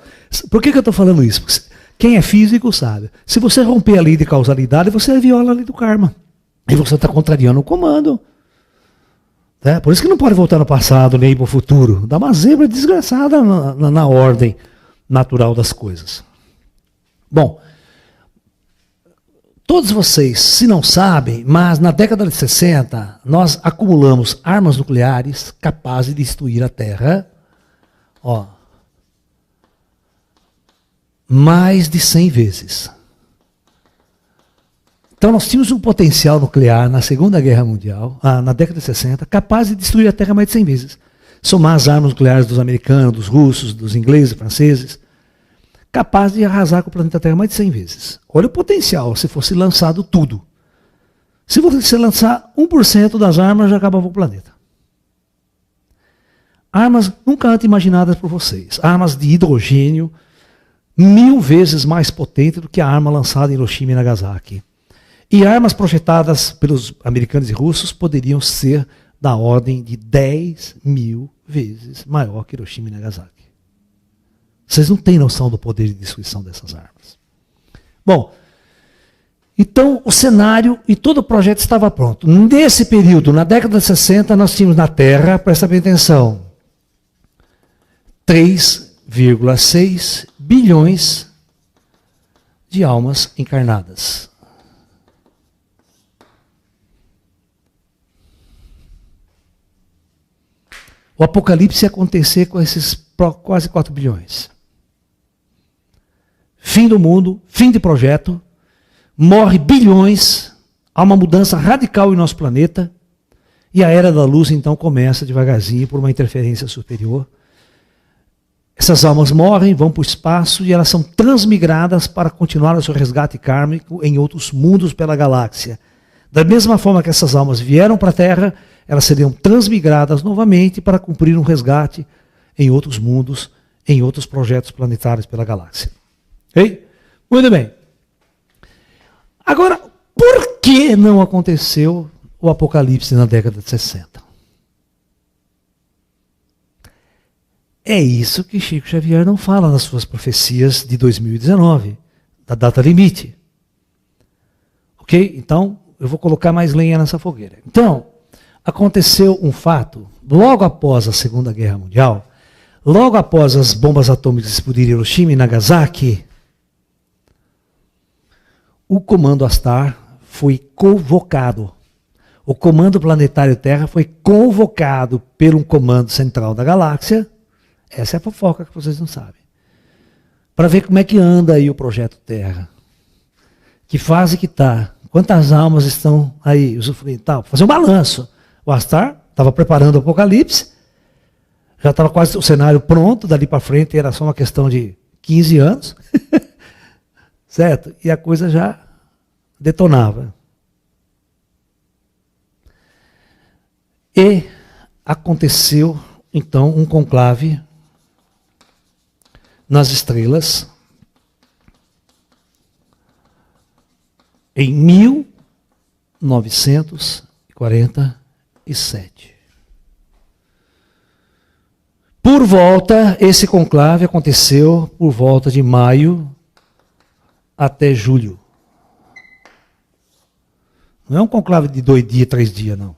Por que eu estou falando isso? Porque quem é físico sabe. Se você romper a lei de causalidade, você viola a lei do karma. E você está contrariando o comando. É, por isso que não pode voltar no passado nem para o futuro. Dá uma zebra desgraçada na ordem natural das coisas. Bom, todos vocês, se não sabem, mas na década de 60, nós acumulamos armas nucleares capazes de destruir a Terra. Ó, mais de 100 vezes. Então nós tínhamos um potencial nuclear na Segunda Guerra Mundial, na década de 60, capaz de destruir a Terra mais de 100 vezes. Somar as armas nucleares dos americanos, dos russos, dos ingleses, franceses, capaz de arrasar com o planeta Terra mais de 100 vezes. Olha o potencial, se fosse lançado tudo. Se você lançar 1% das armas, já acabava o planeta. Armas nunca antes imaginadas por vocês. Armas de hidrogênio, 1000 vezes mais potente do que a arma lançada em Hiroshima e Nagasaki. E armas projetadas pelos americanos e russos poderiam ser da ordem de 10.000 vezes maior que Hiroshima e Nagasaki. Vocês não têm noção do poder de destruição dessas armas. Bom, então o cenário e todo o projeto estava pronto. Nesse período, na década de 60, nós tínhamos na Terra, presta bem atenção, 3,6 bilhões de almas encarnadas. O apocalipse ia acontecer com esses quase 4 bilhões. Fim do mundo, fim de projeto, morre bilhões, há uma mudança radical em nosso planeta, e a era da luz então começa devagarzinho por uma interferência superior. Essas almas morrem, vão para o espaço e elas são transmigradas para continuar o seu resgate kármico em outros mundos pela galáxia. Da mesma forma que essas almas vieram para a Terra, elas seriam transmigradas novamente para cumprir um resgate em outros mundos, em outros projetos planetários pela galáxia. Ok? Muito bem. Agora, por que não aconteceu o apocalipse na década de 60? É isso que Chico Xavier não fala nas suas profecias de 2019, da data limite. Ok? Então, eu vou colocar mais lenha nessa fogueira. Então, aconteceu um fato, logo após a Segunda Guerra Mundial, logo após as bombas atômicas explodirem em Hiroshima e Nagasaki, o Comando Astar foi convocado. O Comando Planetário Terra foi convocado pelo Comando Central da Galáxia. Essa é a fofoca que vocês não sabem. Para ver como é que anda aí o Projeto Terra. Que fase que está. Quantas almas estão aí usufruindo? Tal. Fazer um balanço. O Astar estava preparando o apocalipse. Já estava quase o cenário pronto. Dali para frente era só uma questão de 15 anos. Certo? E a coisa já detonava. E aconteceu, então, um conclave nas estrelas em 1947. Esse conclave aconteceu por volta de maio até julho. Não é um conclave de 2 dias, 3 dias, não.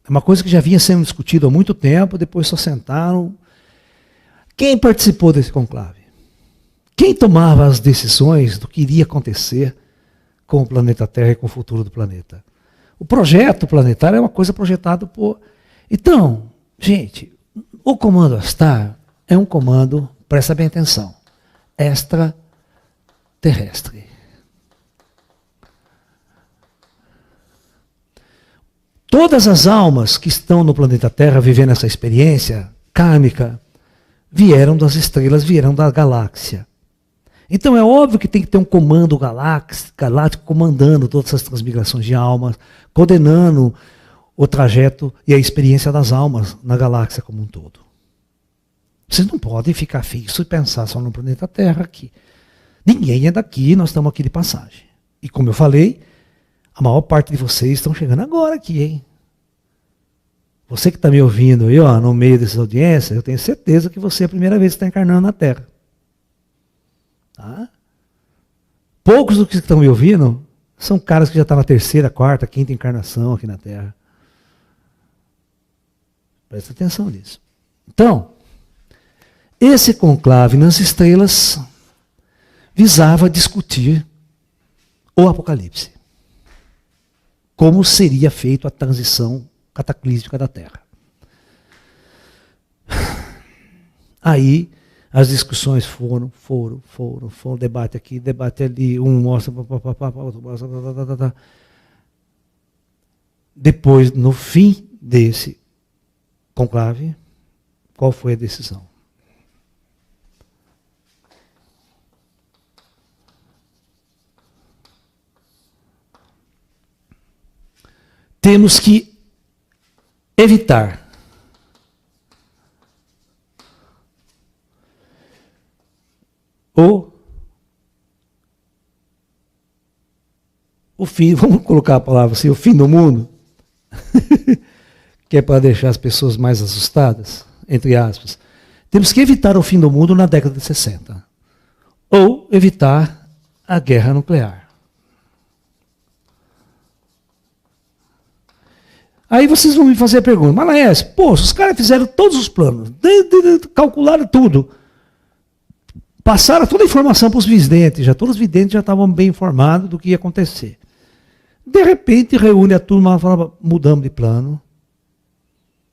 É uma coisa que já vinha sendo discutida há muito tempo, depois só sentaram. Quem participou desse conclave? Quem tomava as decisões do que iria acontecer com o planeta Terra e com o futuro do planeta? O projeto planetário é uma coisa projetada por... Então, gente, o comando Astar é um comando, presta bem atenção, extraterrestre. Todas as almas que estão no planeta Terra vivendo essa experiência kármica vieram das estrelas, vieram da galáxia. Então é óbvio que tem que ter um comando galáctico comandando todas essas transmigrações de almas, coordenando o trajeto e a experiência das almas na galáxia como um todo. Vocês não podem ficar fixo e pensar só no planeta Terra aqui. Ninguém é daqui, nós estamos aqui de passagem. E como eu falei, a maior parte de vocês estão chegando agora aqui, hein? Você que está me ouvindo aí, ó, no meio dessas audiências, eu tenho certeza que você é a primeira vez que está encarnando na Terra. Tá? Poucos dos que estão me ouvindo são caras que já estão na 3ª, 4ª, 5ª encarnação aqui na Terra. Presta atenção nisso. Então, esse conclave nas estrelas visava discutir o Apocalipse. Como seria feita a transição cataclísmica da Terra. Aí as discussões foram, debate aqui, debate ali, um mostra, outro mostra, Depois, no fim desse conclave, qual foi a decisão? Temos que evitar o fim, vamos colocar a palavra assim, o fim do mundo, que é para deixar as pessoas mais assustadas, entre aspas. Temos que evitar o fim do mundo na década de 60. Ou evitar a guerra nuclear. Aí vocês vão me fazer a pergunta, mas Laércio, pô, os caras fizeram todos os planos, calcularam tudo, passaram toda a informação para os videntes, todos os videntes já estavam bem informados do que ia acontecer. De repente reúne a turma e fala, mudamos de plano,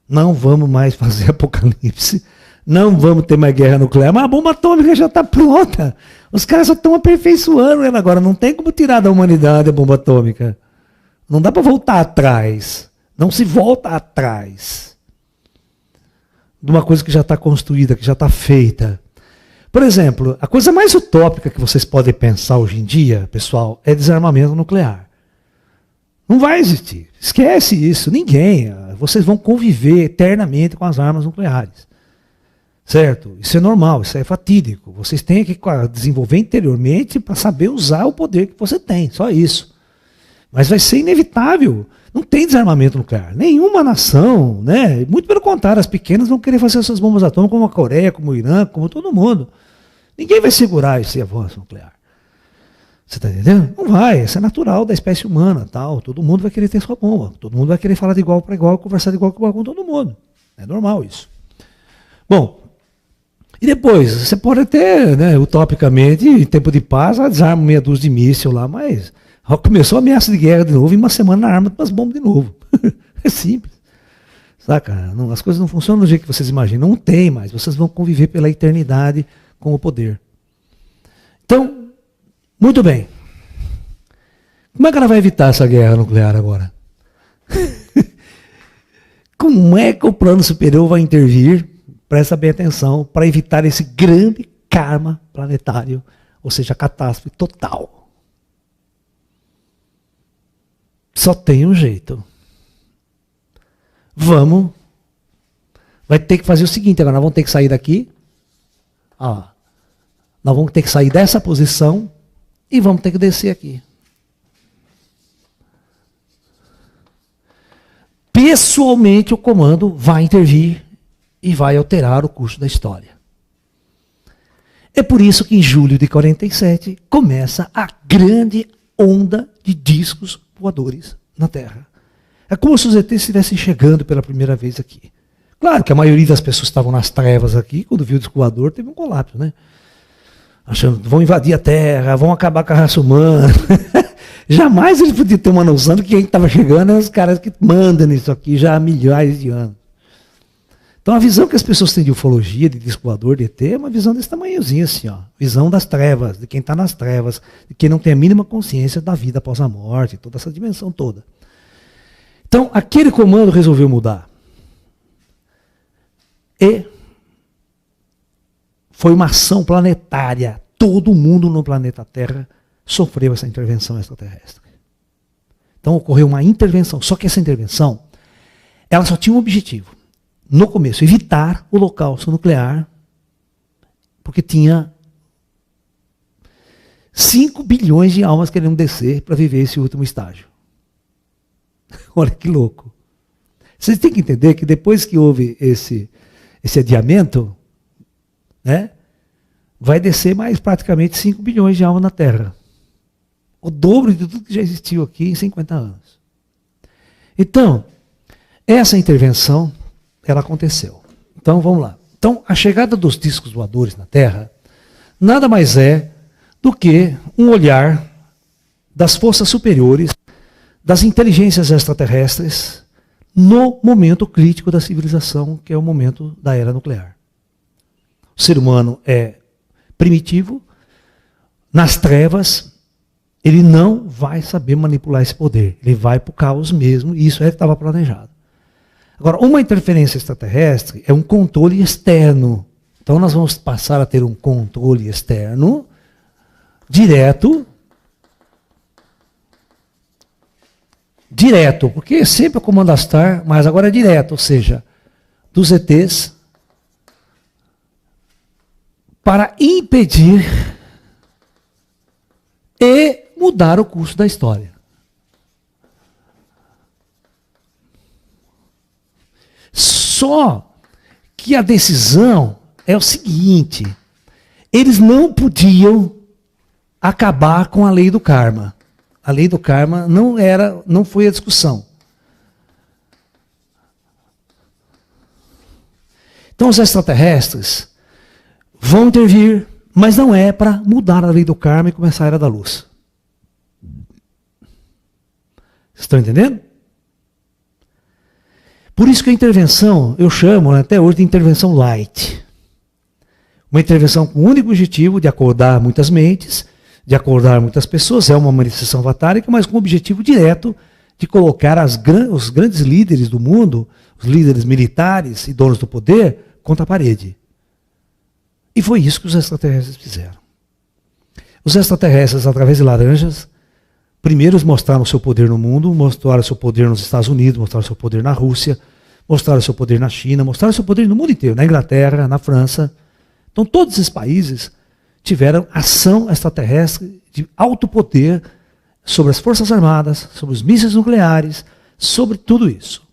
não vamos mais fazer apocalipse, não vamos ter mais guerra nuclear, mas a bomba atômica já está pronta, os caras só estão aperfeiçoando ela agora, não tem como tirar da humanidade a bomba atômica, não dá para voltar atrás. Não se volta atrás de uma coisa que já está construída, que já está feita. Por exemplo, a coisa mais utópica que vocês podem pensar hoje em dia, pessoal, é desarmamento nuclear. Não vai existir. Esquece isso. Ninguém. Vocês vão conviver eternamente com as armas nucleares. Certo? Isso é normal, isso é fatídico. Vocês têm que desenvolver interiormente para saber usar o poder que você tem. Só isso. Mas vai ser inevitável. Não tem desarmamento nuclear. Nenhuma nação, né? Muito pelo contrário, as pequenas vão querer fazer suas bombas atômicas como a Coreia, como o Irã, como todo mundo. Ninguém vai segurar esse avanço nuclear. Você está entendendo? Não vai, isso é natural da espécie humana, tal. Todo mundo vai querer ter sua bomba. Todo mundo vai querer falar de igual para igual, conversar de igual para igual com todo mundo. É normal isso. Bom, e depois, você pode ter, né, utopicamente, em tempo de paz, desarma meia dúzia de míssil lá, mas... Começou a ameaça de guerra de novo, em uma semana na arma para as bombas de novo. É simples. Saca? Não, as coisas não funcionam do jeito que vocês imaginam. Não tem mais. Vocês vão conviver pela eternidade com o poder. Então, muito bem. Como é que ela vai evitar essa guerra nuclear agora? Como é que o plano superior vai intervir? Presta bem atenção, para evitar esse grande karma planetário, ou seja, a catástrofe total. Só tem um jeito. Vai ter que fazer o seguinte, agora nós vamos ter que sair daqui. Nós vamos ter que sair dessa posição e vamos ter que descer aqui. Pessoalmente o comando vai intervir e vai alterar o curso da história. É por isso que em julho de 47 começa a grande onda de discos voadores na Terra. É como se os ETs estivessem chegando pela primeira vez aqui. Claro que a maioria das pessoas que estavam nas trevas aqui, quando viu o disco voador, teve um colapso, né? Achando que vão invadir a Terra, vão acabar com a raça humana. Jamais eles podiam ter uma noção de que quem estava chegando eram os caras que mandam nisso aqui já há milhares de anos. Então a visão que as pessoas têm de ufologia, de disco voador, de ET, é uma visão desse tamanhozinho assim, ó. Visão das trevas, de quem está nas trevas, de quem não tem a mínima consciência da vida após a morte, toda essa dimensão toda. Então aquele comando resolveu mudar. E foi uma ação planetária. Todo mundo no planeta Terra sofreu essa intervenção extraterrestre. Então ocorreu uma intervenção. Só que essa intervenção, ela só tinha um objetivo. No começo, evitar o holocausto nuclear, porque tinha 5 bilhões de almas querendo descer para viver esse último estágio. Olha que louco. Vocês têm que entender que depois que houve esse adiamento, né, vai descer mais praticamente 5 bilhões de almas na Terra. O dobro de tudo que já existiu aqui em 50 anos. Então, essa intervenção, ela aconteceu. Então, vamos lá. Então, a chegada dos discos voadores na Terra nada mais é do que um olhar das forças superiores, das inteligências extraterrestres, no momento crítico da civilização, que é o momento da era nuclear. O ser humano é primitivo, nas trevas, ele não vai saber manipular esse poder. Ele vai para o caos mesmo, e isso é que estava planejado. Agora, uma interferência extraterrestre é um controle externo. Então nós vamos passar a ter um controle externo, direto, porque sempre o comando Astar, mas agora é direto, ou seja, dos ETs, para impedir e mudar o curso da história. Só que a decisão é o seguinte: eles não podiam acabar com a lei do karma. A lei do karma não foi a discussão. Então os extraterrestres vão intervir, mas não é para mudar a lei do karma e começar a era da luz. Vocês estão entendendo? Por isso que a intervenção, eu chamo até hoje de intervenção light. Uma intervenção com o único objetivo de acordar muitas mentes, de acordar muitas pessoas, é uma manifestação vatárica, mas com o objetivo direto de colocar os grandes líderes do mundo, os líderes militares e donos do poder, contra a parede. E foi isso que os extraterrestres fizeram. Os extraterrestres, através de laranjas, primeiro mostraram o seu poder no mundo, mostraram o seu poder nos Estados Unidos, mostraram o seu poder na Rússia, mostraram o seu poder na China, mostraram o seu poder no mundo inteiro, na Inglaterra, na França. Então todos esses países tiveram ação extraterrestre de alto poder sobre as forças armadas, sobre os mísseis nucleares, sobre tudo isso.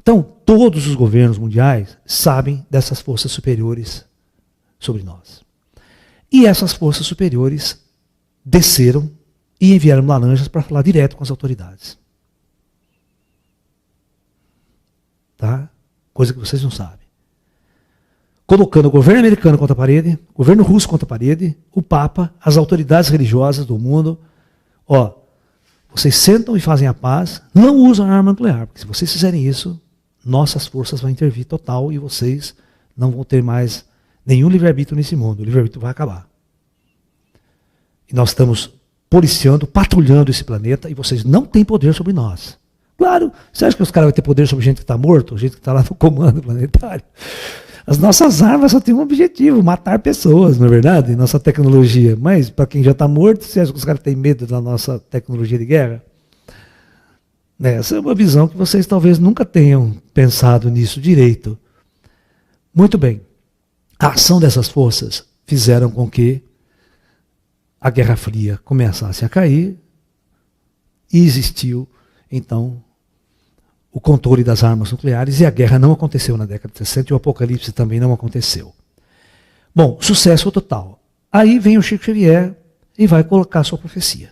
Então todos os governos mundiais sabem dessas forças superiores sobre nós. E essas forças superiores desceram e enviaram laranjas para falar direto com as autoridades. Tá? Coisa que vocês não sabem. Colocando o governo americano contra a parede, o governo russo contra a parede, o Papa, as autoridades religiosas do mundo. Ó, vocês sentam e fazem a paz, não usam a arma nuclear, porque se vocês fizerem isso, nossas forças vão intervir total e vocês não vão ter mais nenhum livre-arbítrio nesse mundo. O livre-arbítrio vai acabar. E nós estamos policiando, patrulhando esse planeta, e vocês não têm poder sobre nós. Claro, você acha que os caras vão ter poder sobre gente que está morto, gente que está lá no comando planetário? As nossas armas só têm um objetivo, matar pessoas, não é verdade? Nossa tecnologia. Mas, para quem já está morto, você acha que os caras têm medo da nossa tecnologia de guerra? Essa é uma visão que vocês talvez nunca tenham pensado nisso direito. Muito bem. A ação dessas forças fizeram com que a Guerra Fria começasse a cair e existiu, então, o controle das armas nucleares, e a guerra não aconteceu na década de 60 e o apocalipse também não aconteceu. Bom, sucesso total. Aí vem o Chico Xavier e vai colocar sua profecia.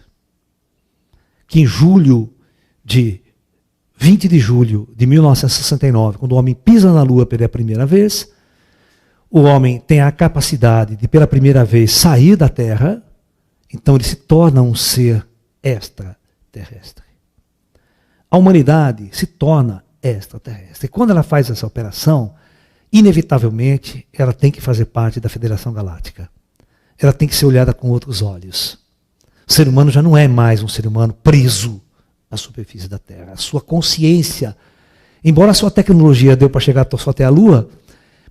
Que em 20 de julho de 1969, quando o homem pisa na Lua pela primeira vez, o homem tem a capacidade de, pela primeira vez, sair da Terra, então ele se torna um ser extraterrestre. A humanidade se torna extraterrestre. E quando ela faz essa operação, inevitavelmente, ela tem que fazer parte da Federação Galáctica. Ela tem que ser olhada com outros olhos. O ser humano já não é mais um ser humano preso na superfície da Terra. A sua consciência, embora a sua tecnologia deu para chegar só até a Lua,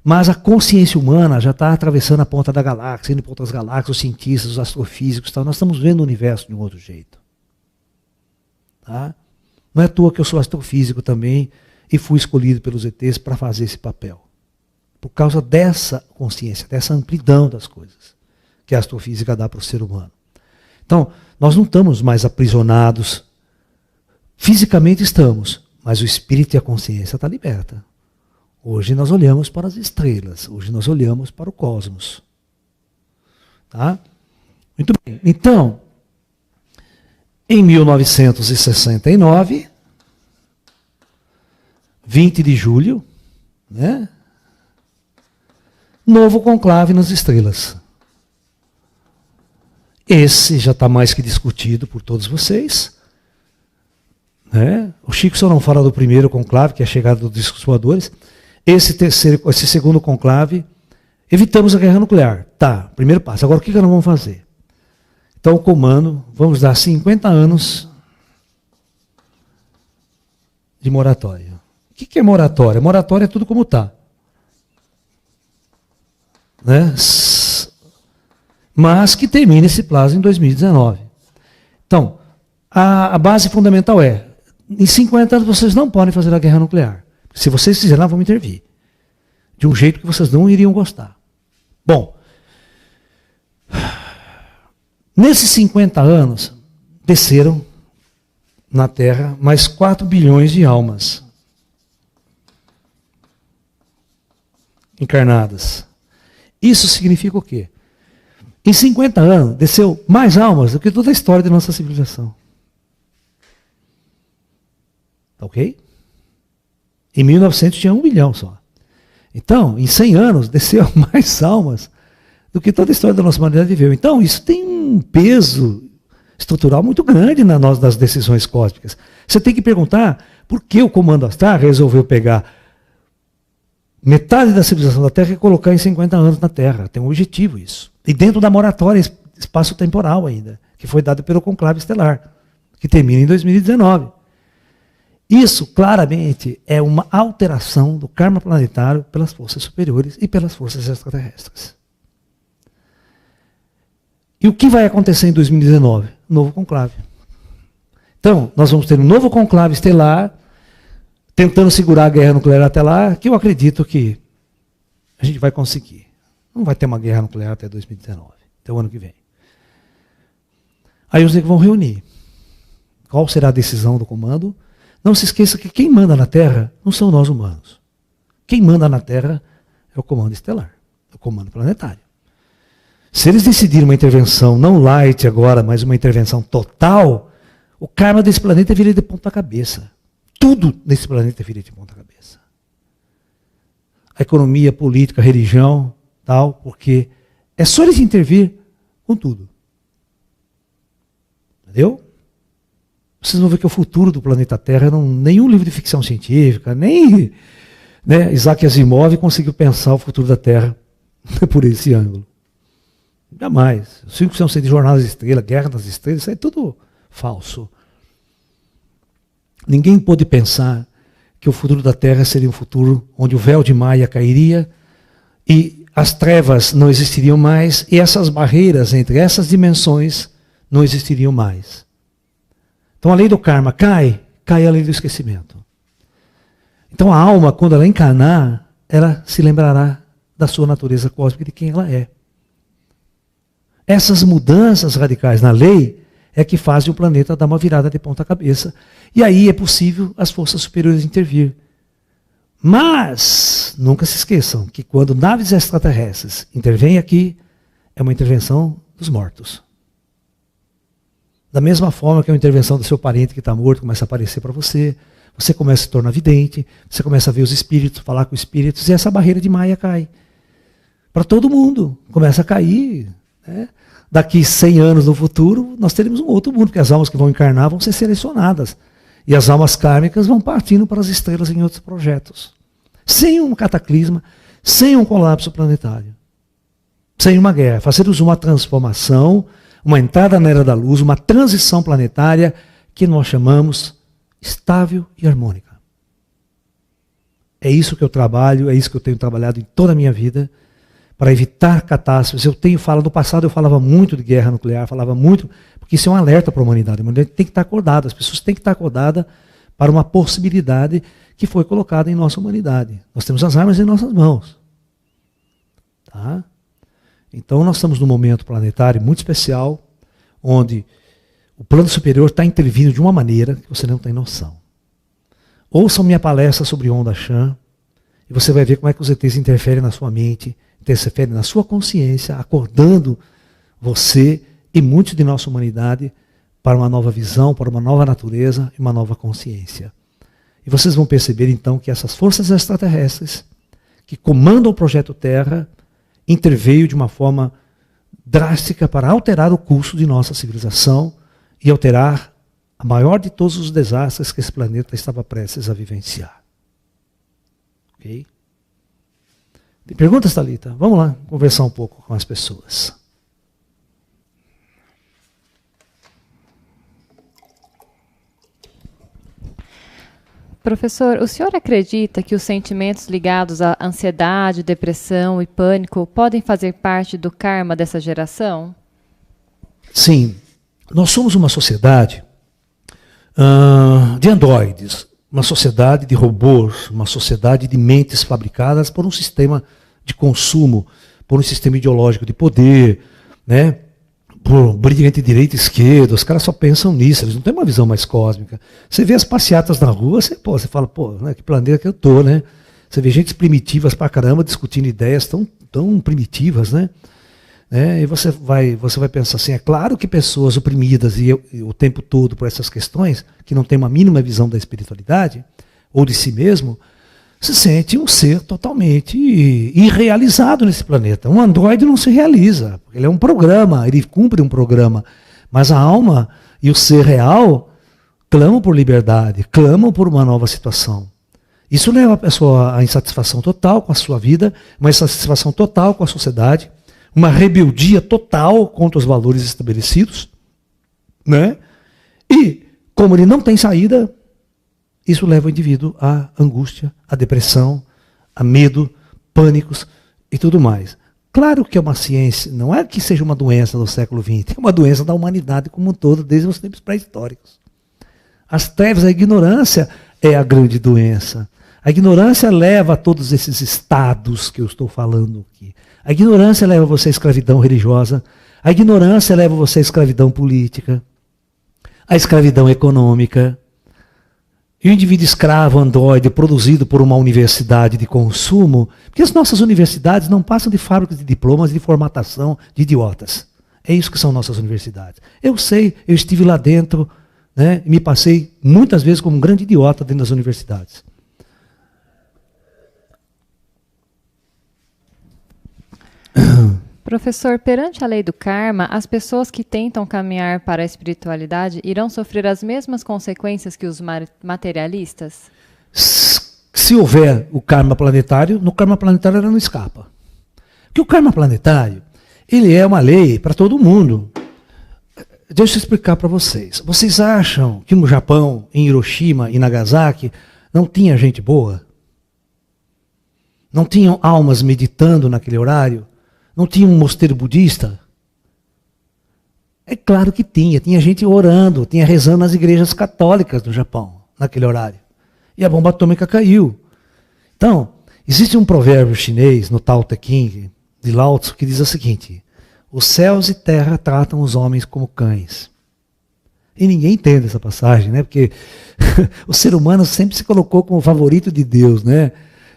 mas a consciência humana já está atravessando a ponta da galáxia, indo para outras galáxias, os cientistas, os astrofísicos, tal. Nós estamos vendo o universo de um outro jeito. Tá? Não é à toa que eu sou astrofísico também e fui escolhido pelos ETs para fazer esse papel. Por causa dessa consciência, dessa amplidão das coisas que a astrofísica dá para o ser humano. Então, nós não estamos mais aprisionados. Fisicamente estamos, mas o espírito e a consciência está liberta. Hoje nós olhamos para as estrelas, hoje nós olhamos para o cosmos. Tá? Muito bem. Então, em 1969, 20 de julho, né? Novo conclave nas estrelas. Esse já está mais que discutido por todos vocês. Né? O Chico só não fala do primeiro conclave, que é a chegada dos discos voadores. Esse segundo conclave, evitamos a guerra nuclear. Tá, primeiro passo. Agora o que nós vamos fazer? Então o comando, vamos dar 50 anos de moratória. O que é moratória? Moratória é tudo como está. Né? Mas que termine esse prazo em 2019. Então, a base fundamental é, em 50 anos vocês não podem fazer a guerra nuclear. Se vocês fizerem, nós vamos intervir. De um jeito que vocês não iriam gostar. Bom, nesses 50 anos, desceram na Terra mais 4 bilhões de almas encarnadas. Isso significa o quê? Em 50 anos, desceu mais almas do que toda a história da nossa civilização. Ok? Em 1900 tinha 1 bilhão só. Então, em 100 anos, desceu mais almas do que toda a história da nossa humanidade viveu. Então, isso tem um peso estrutural muito grande nas decisões cósmicas. Você tem que perguntar por que o Comando Astral resolveu pegar metade da civilização da Terra e colocar em 50 anos na Terra. Tem um objetivo isso. E dentro da moratória espaço-temporal ainda, que foi dado pelo Conclave Estelar, que termina em 2019. Isso, claramente, é uma alteração do karma planetário pelas forças superiores e pelas forças extraterrestres. E o que vai acontecer em 2019? Novo conclave. Então, nós vamos ter um novo conclave estelar, tentando segurar a guerra nuclear até lá, que eu acredito que a gente vai conseguir. Não vai ter uma guerra nuclear até 2019, até o ano que vem. Aí os negros vão reunir. Qual será a decisão do comando? Não se esqueça que quem manda na Terra não são nós humanos. Quem manda na Terra é o comando estelar, é o comando planetário. Se eles decidirem uma intervenção não light agora, mas uma intervenção total, o karma desse planeta vira de ponta cabeça. Tudo nesse planeta vira de ponta cabeça. A economia, a política, a religião, tal, porque é só eles intervir com tudo. Entendeu? Vocês vão ver que o futuro do planeta Terra, nenhum livro de ficção científica, nem Isaac Asimov conseguiu pensar o futuro da Terra por esse ângulo. Jamais. Os 5% de Jornada das Estrelas, Guerra das Estrelas, isso é tudo falso. Ninguém pôde pensar que o futuro da Terra seria um futuro onde o véu de Maia cairia e as trevas não existiriam mais e essas barreiras entre essas dimensões não existiriam mais. Então a lei do karma cai a lei do esquecimento. Então a alma, quando ela encarnar, ela se lembrará da sua natureza cósmica, de quem ela é. Essas mudanças radicais na lei é que fazem o planeta dar uma virada de ponta cabeça. E aí é possível as forças superiores intervir. Mas, nunca se esqueçam que quando naves extraterrestres intervêm aqui, é uma intervenção dos mortos. Da mesma forma que é uma intervenção do seu parente que está morto, começa a aparecer para você, você começa a se tornar vidente, você começa a ver os espíritos, falar com os espíritos, e essa barreira de Maia cai. Para todo mundo, começa a cair. Né? Daqui 100 anos no futuro, nós teremos um outro mundo, porque as almas que vão encarnar vão ser selecionadas. E as almas kármicas vão partindo para as estrelas em outros projetos. Sem um cataclisma, sem um colapso planetário. Sem uma guerra. Fazemos uma transformação, uma entrada na era da luz, uma transição planetária que nós chamamos estável e harmônica. É isso que eu trabalho, é isso que eu tenho trabalhado em toda a minha vida, para evitar catástrofes. No passado eu falava muito de guerra nuclear, falava muito, porque isso é um alerta para a humanidade. A humanidade tem que estar acordada, as pessoas têm que estar acordadas para uma possibilidade que foi colocada em nossa humanidade. Nós temos as armas em nossas mãos. Tá? Então nós estamos num momento planetário muito especial, onde o plano superior está intervindo de uma maneira que você não tem noção. Ouçam minha palestra sobre Onda Chan, e você vai ver como é que os ETs interferem na sua mente, interferem na sua consciência, acordando você e muitos de nossa humanidade para uma nova visão, para uma nova natureza e uma nova consciência. E vocês vão perceber então que essas forças extraterrestres que comandam o projeto Terra interveio de uma forma drástica para alterar o curso de nossa civilização e alterar a maior de todos os desastres que esse planeta estava prestes a vivenciar. Ok? Tem perguntas, Thalita? Vamos lá conversar um pouco com as pessoas. Professor, o senhor acredita que os sentimentos ligados à ansiedade, depressão e pânico podem fazer parte do karma dessa geração? Sim. Nós somos uma sociedade de androides, uma sociedade de robôs, uma sociedade de mentes fabricadas por um sistema de consumo, por um sistema ideológico de poder, né? Por briga entre direita e esquerda, os caras só pensam nisso, eles não têm uma visão mais cósmica. Você vê as passeatas na rua, você fala, né, que planeta que eu tô, né? Você vê gente primitivas pra caramba discutindo ideias tão primitivas, né? E você vai pensar assim, é claro que pessoas oprimidas e o tempo todo por essas questões, que não têm uma mínima visão da espiritualidade, ou de si mesmo, se sente um ser totalmente irrealizado nesse planeta. Um androide não se realiza, ele é um programa, ele cumpre um programa, mas a alma e o ser real clamam por liberdade, clamam por uma nova situação. Isso leva a pessoa à insatisfação total com a sua vida, uma insatisfação total com a sociedade, uma rebeldia total contra os valores estabelecidos, né? E, como ele não tem saída, isso leva o indivíduo à angústia, à depressão, a medo, pânicos e tudo mais. Claro que é uma ciência, não é que seja uma doença do século XX, é uma doença da humanidade como um todo, desde os tempos pré-históricos. As trevas, a ignorância é a grande doença. A ignorância leva a todos esses estados que eu estou falando aqui. A ignorância leva você à escravidão religiosa, a ignorância leva você à escravidão política, à escravidão econômica. E o indivíduo escravo, androide, produzido por uma universidade de consumo, porque as nossas universidades não passam de fábricas de diplomas de formatação de idiotas. É isso que são nossas universidades. Eu sei, eu estive lá dentro, né, e me passei muitas vezes como um grande idiota dentro das universidades. Professor, perante a lei do karma, as pessoas que tentam caminhar para a espiritualidade irão sofrer as mesmas consequências que os materialistas? Se houver o karma planetário, no karma planetário ela não escapa. Porque o karma planetário, ele é uma lei para todo mundo. Deixa eu explicar para vocês. Vocês acham que no Japão, em Hiroshima e Nagasaki, não tinha gente boa? Não tinham almas meditando naquele horário? Não tinha um mosteiro budista? É claro que tinha. Tinha gente orando, tinha rezando nas igrejas católicas do Japão, naquele horário. E a bomba atômica caiu. Então, existe um provérbio chinês no Tao Te Ching, de Lao Tzu, que diz o seguinte: os céus e terra tratam os homens como cães. E ninguém entende essa passagem, né? Porque o ser humano sempre se colocou como favorito de Deus, né?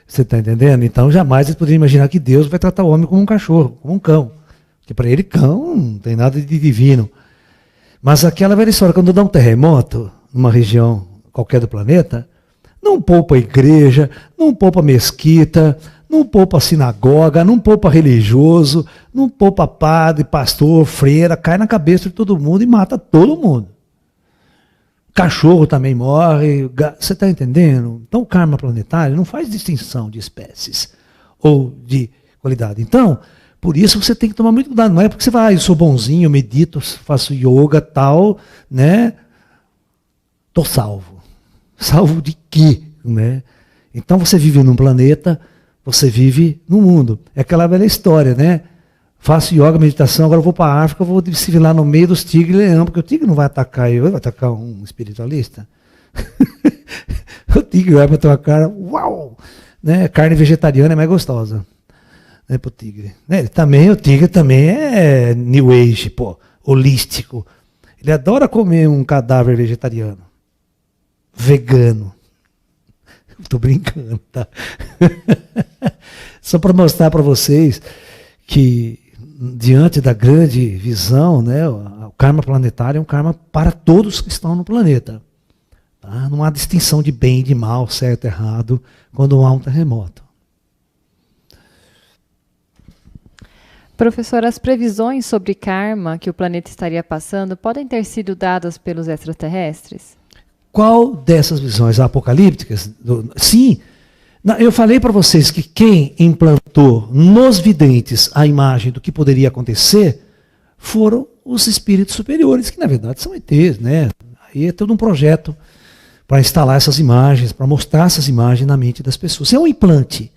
Você está entendendo? Então jamais eles poderiam imaginar que Deus vai tratar o homem como um cachorro, como um cão. Porque para ele, cão não tem nada de divino. Mas aquela velha história, quando dá um terremoto numa região qualquer do planeta, não poupa a igreja, não poupa a mesquita, não poupa a sinagoga, não poupa religioso, não poupa padre, pastor, freira, cai na cabeça de todo mundo e mata todo mundo. Cachorro também morre, você está entendendo? Então o karma planetário não faz distinção de espécies ou de qualidade. Então, por isso você tem que tomar muito cuidado. Não é porque você vai, eu sou bonzinho, eu medito, faço yoga, tal, né? Estou salvo. Salvo de quê? Né? Então você vive num planeta, você vive no mundo. É aquela velha história, né? Faço yoga, meditação, agora eu vou para a África, vou desfilar lá no meio dos tigres e leão, porque o tigre não vai atacar eu, vai atacar um espiritualista. O tigre vai para a tua cara, uau! Né? Carne vegetariana é mais gostosa. Né, pro tigre. Né? O tigre também é New Age, pô, holístico. Ele adora comer um cadáver vegetariano. Vegano. Estou brincando, tá? Só para mostrar para vocês que diante da grande visão, né, o karma planetário é um karma para todos que estão no planeta. Tá? Não há distinção de bem e de mal, certo e errado, quando há um terremoto. Professor, as previsões sobre karma que o planeta estaria passando podem ter sido dadas pelos extraterrestres? Qual dessas visões apocalípticas? Sim. Eu falei para vocês que quem implantou nos videntes a imagem do que poderia acontecer foram os espíritos superiores, que na verdade são ETs, né? Aí é todo um projeto para instalar essas imagens, para mostrar essas imagens na mente das pessoas. É um implante.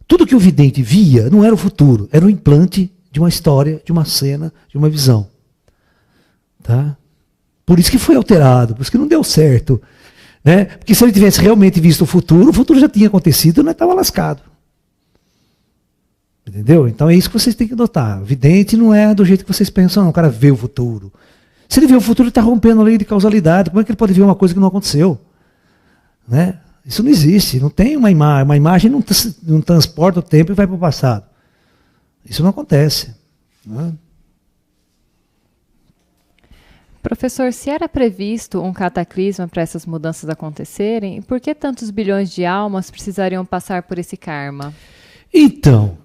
Tudo que o vidente via não era o futuro, era um implante de uma história, de uma cena, de uma visão. Tá? Por isso que foi alterado, por isso que não deu certo. Né? Porque se ele tivesse realmente visto o futuro já tinha acontecido e nós estava lascado. Entendeu? Então é isso que vocês têm que notar. Vidente não é do jeito que vocês pensam, não. O cara vê o futuro. Se ele vê o futuro, ele está rompendo a lei de causalidade. Como é que ele pode ver uma coisa que não aconteceu? Né? Isso não existe. Não tem uma imagem. Uma imagem não transporta o tempo e vai para o passado. Isso não acontece. Né? Professor, se era previsto um cataclisma para essas mudanças acontecerem, por que tantos bilhões de almas precisariam passar por esse karma? Então,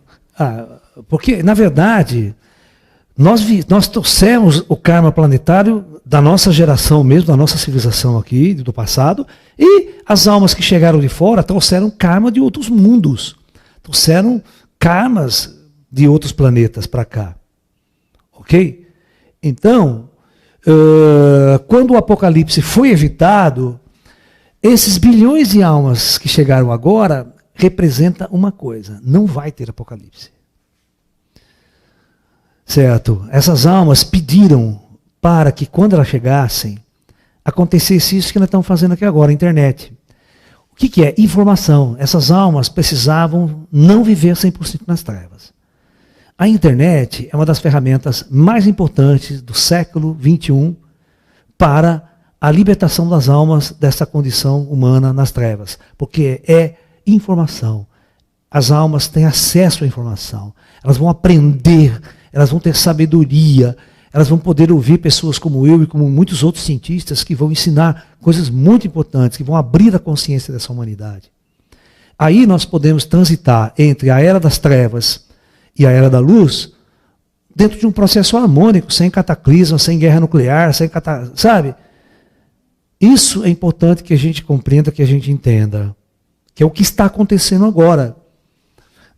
porque, na verdade, nós trouxemos o karma planetário da nossa geração mesmo, da nossa civilização aqui, do passado, e as almas que chegaram de fora trouxeram karma de outros mundos, trouxeram karmas de outros planetas para cá. Ok? Então, quando o apocalipse foi evitado, esses bilhões de almas que chegaram agora representa uma coisa: não vai ter apocalipse. Certo? Essas almas pediram para que quando elas chegassem, acontecesse isso que nós estamos fazendo aqui agora, a internet. O que é? Informação. Essas almas precisavam não viver 100% nas trevas. A internet é uma das ferramentas mais importantes do século XXI para a libertação das almas dessa condição humana nas trevas. Porque é informação. As almas têm acesso à informação. Elas vão aprender, elas vão ter sabedoria, elas vão poder ouvir pessoas como eu e como muitos outros cientistas que vão ensinar coisas muito importantes, que vão abrir a consciência dessa humanidade. Aí nós podemos transitar entre a era das trevas e a era da luz, dentro de um processo harmônico, sem cataclisma, sem guerra nuclear, sabe? Isso é importante que a gente compreenda, que a gente entenda, que é o que está acontecendo agora.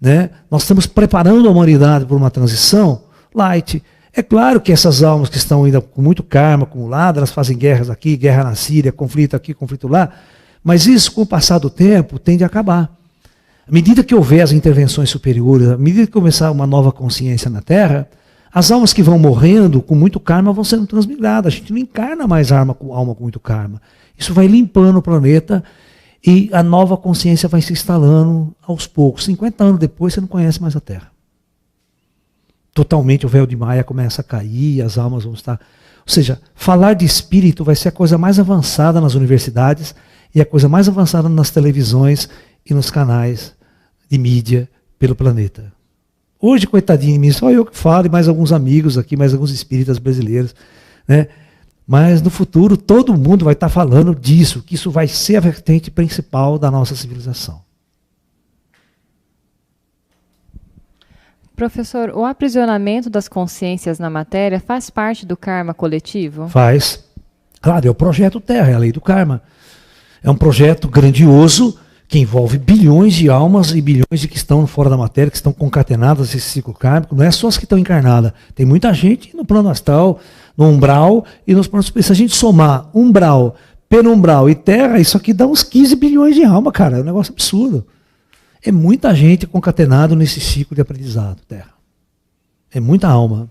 Né? Nós estamos preparando a humanidade para uma transição light. É claro que essas almas que estão ainda com muito karma acumulado, elas fazem guerras aqui, guerra na Síria, conflito aqui, conflito lá, mas isso, com o passar do tempo, tende a acabar. À medida que houver as intervenções superiores, à medida que começar uma nova consciência na Terra, as almas que vão morrendo com muito karma vão sendo transmigradas. A gente não encarna mais alma com muito karma. Isso vai limpando o planeta e a nova consciência vai se instalando aos poucos. 50 anos depois você não conhece mais a Terra. Totalmente o véu de Maia começa a cair, as almas vão estar Ou seja, falar de espírito vai ser a coisa mais avançada nas universidades e a coisa mais avançada nas televisões e nos canais de mídia pelo planeta. Hoje, coitadinho de mim, só eu que falo e mais alguns amigos aqui, mais alguns espíritas brasileiros, né? Mas no futuro todo mundo vai estar falando disso, que isso vai ser a vertente principal da nossa civilização. Professor, o aprisionamento das consciências na matéria faz parte do karma coletivo? Faz. Claro, é o projeto Terra, é a lei do karma. É um projeto grandioso que envolve bilhões de almas e bilhões de que estão fora da matéria, que estão concatenadas nesse ciclo kármico. Não é só as que estão encarnadas. Tem muita gente no plano astral, no umbral e nos planos superiores. Se a gente somar umbral, penumbral e terra, isso aqui dá uns 15 bilhões de alma, cara. É um negócio absurdo. É muita gente concatenada nesse ciclo de aprendizado, Terra. É muita alma.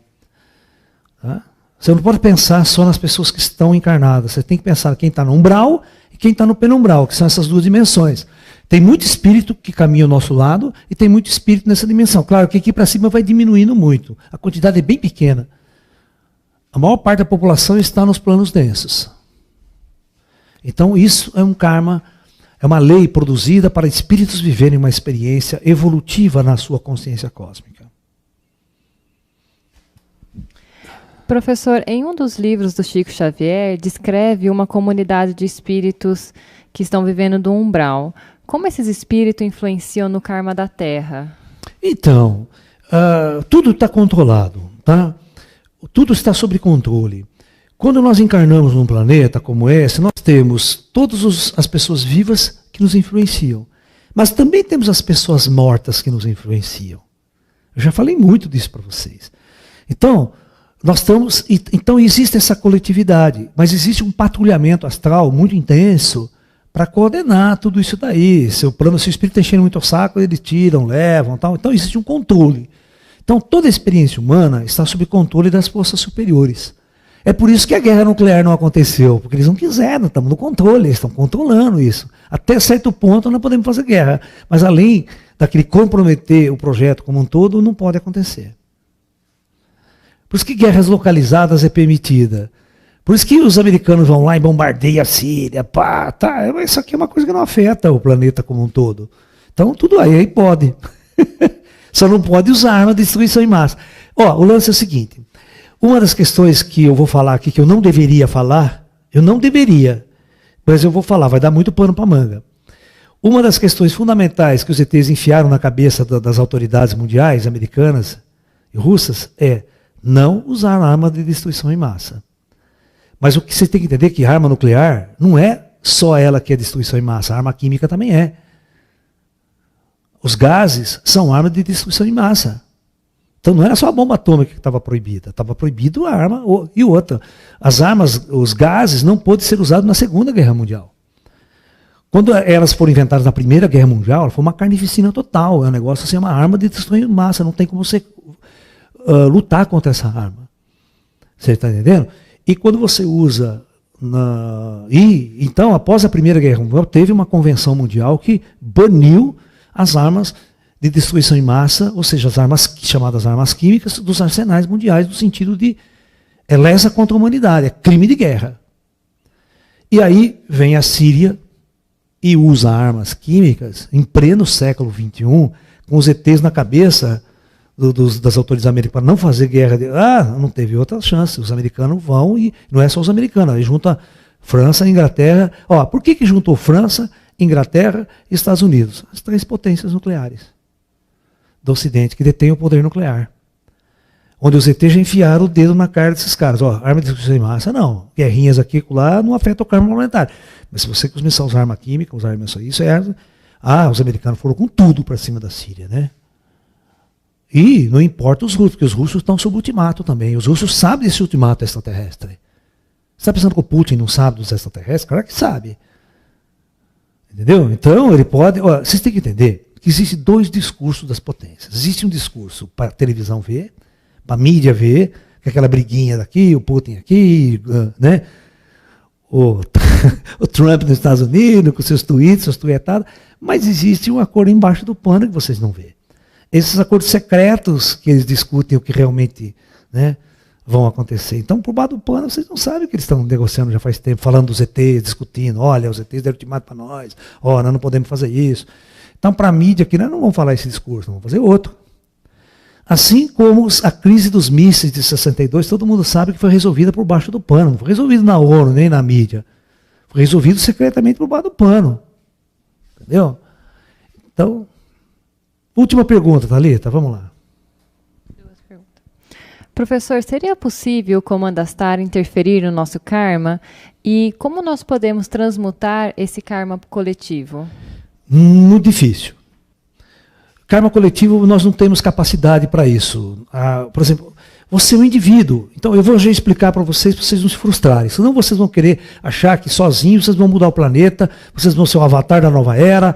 Tá? Você não pode pensar só nas pessoas que estão encarnadas. Você tem que pensar quem está no umbral e quem está no penumbral, que são essas duas dimensões. Tem muito espírito que caminha ao nosso lado e tem muito espírito nessa dimensão. Claro que aqui para cima vai diminuindo muito. A quantidade é bem pequena. A maior parte da população está nos planos densos. Então isso é um karma. É uma lei produzida para espíritos viverem uma experiência evolutiva na sua consciência cósmica. Professor, em um dos livros do Chico Xavier, descreve uma comunidade de espíritos que estão vivendo do umbral. Como esses espíritos influenciam no karma da Terra? Então, tudo está controlado, tá? Tudo está sob controle. Quando nós encarnamos num planeta como esse, nós temos todas as pessoas vivas que nos influenciam. Mas também temos as pessoas mortas que nos influenciam. Eu já falei muito disso para vocês. Então, então existe essa coletividade, mas existe um patrulhamento astral muito intenso para coordenar tudo isso daí. Se o espírito está enchendo muito o saco, eles tiram, levam, tal. Então existe um controle. Então toda a experiência humana está sob controle das forças superiores. É por isso que a guerra nuclear não aconteceu, porque eles não quiseram, estamos no controle, eles estão controlando isso. Até certo ponto nós podemos fazer guerra, mas além daquele comprometer o projeto como um todo, não pode acontecer. Por isso que guerras localizadas é permitida. Por isso que os americanos vão lá e bombardeiam a Síria, pá, tá, isso aqui é uma coisa que não afeta o planeta como um todo. Então tudo aí pode. Só não pode usar arma de destruição em massa. Ó, o lance é o seguinte. Uma das questões que eu vou falar aqui, que eu não deveria falar, mas eu vou falar, vai dar muito pano para manga. Uma das questões fundamentais que os ETs enfiaram na cabeça das autoridades mundiais, americanas e russas, é não usar arma de destruição em massa. Mas o que você tem que entender é que a arma nuclear não é só ela que é destruição em massa, a arma química também é. Os gases são armas de destruição em massa. Então não era só a bomba atômica que estava proibida, estava proibido a arma e outra. As armas, os gases não podem ser usados na Segunda Guerra Mundial. Quando elas foram inventadas na Primeira Guerra Mundial, foi uma carnificina total, é um negócio assim, uma arma de destruição em massa, não tem como você lutar contra essa arma. Você está entendendo? E quando você usa... Então, após a Primeira Guerra Mundial, teve uma convenção mundial que baniu as armas de destruição em massa, ou seja, as armas chamadas armas químicas, dos arsenais mundiais, no sentido de lesa contra a humanidade, é crime de guerra. E aí vem a Síria e usa armas químicas em pleno século XXI, com os ETs na cabeça das autoridades americanas, para não fazer guerra. Não teve outra chance, os americanos vão, e não é só os americanos, aí junta França e Inglaterra. Por que juntou França, Inglaterra e Estados Unidos? As três potências nucleares do Ocidente, que detêm o poder nuclear. Onde os ET já enfiaram o dedo na cara desses caras. Arma de destruição em massa, não. Guerrinhas aqui e lá não afeta o karma planetário. Mas se você começar a usar arma química, usar arma isso é... os americanos foram com tudo para cima da Síria, né? E não importa os russos, porque os russos estão sob ultimato também. Os russos sabem desse ultimato extraterrestre. Você está pensando que o Putin não sabe dos extraterrestres? Claro que sabe. Entendeu? Então, ele pode... vocês têm que entender que existem dois discursos das potências. Existe um discurso para a televisão ver, para a mídia ver, que é aquela briguinha daqui, o Putin aqui, né? O Trump nos Estados Unidos, com seus tweets, suas tuitadas, mas existe um acordo embaixo do pano que vocês não vê. Esses acordos secretos que eles discutem o que realmente, né, vão acontecer. Então, por baixo do pano, vocês não sabem que eles estão negociando já faz tempo, falando dos ETs, discutindo, olha, os ETs deram ultimato para nós, ó, nós não podemos fazer isso. Então, para a mídia aqui, nós não vamos falar esse discurso, nós vamos fazer outro. Assim como a crise dos mísseis de 62, todo mundo sabe que foi resolvida por baixo do pano, não foi resolvido na ONU, nem na mídia. Foi resolvido secretamente por baixo do pano. Entendeu? Então, última pergunta, Thalita, vamos lá. Professor, seria possível o Comandastar interferir no nosso karma? E como nós podemos transmutar esse karma coletivo? Muito difícil. Karma coletivo, nós não temos capacidade para isso. Por exemplo, você é um indivíduo. Então, eu vou já explicar para vocês não se frustrarem. Senão vocês vão querer achar que sozinhos vocês vão mudar o planeta, vocês vão ser o avatar da nova era,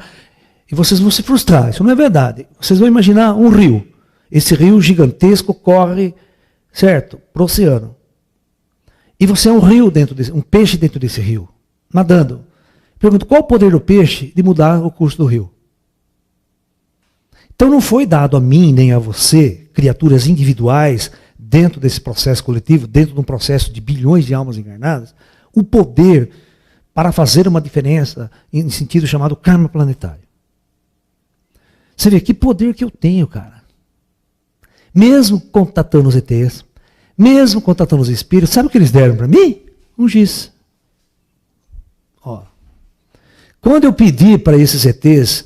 e vocês vão se frustrar. Isso não é verdade. Vocês vão imaginar um rio. Esse rio gigantesco corre, certo, para o oceano. E você é um rio um peixe dentro desse rio, nadando. Pergunto, qual o poder do peixe de mudar o curso do rio? Então não foi dado a mim nem a você, criaturas individuais, dentro desse processo coletivo, dentro de um processo de bilhões de almas encarnadas, o poder para fazer uma diferença em sentido chamado karma planetário. Você vê que poder que eu tenho, cara. Mesmo contatando os ETs, mesmo contatando os espíritos, sabe o que eles deram para mim? Um giz. Ó. Quando eu pedi para esses ETs,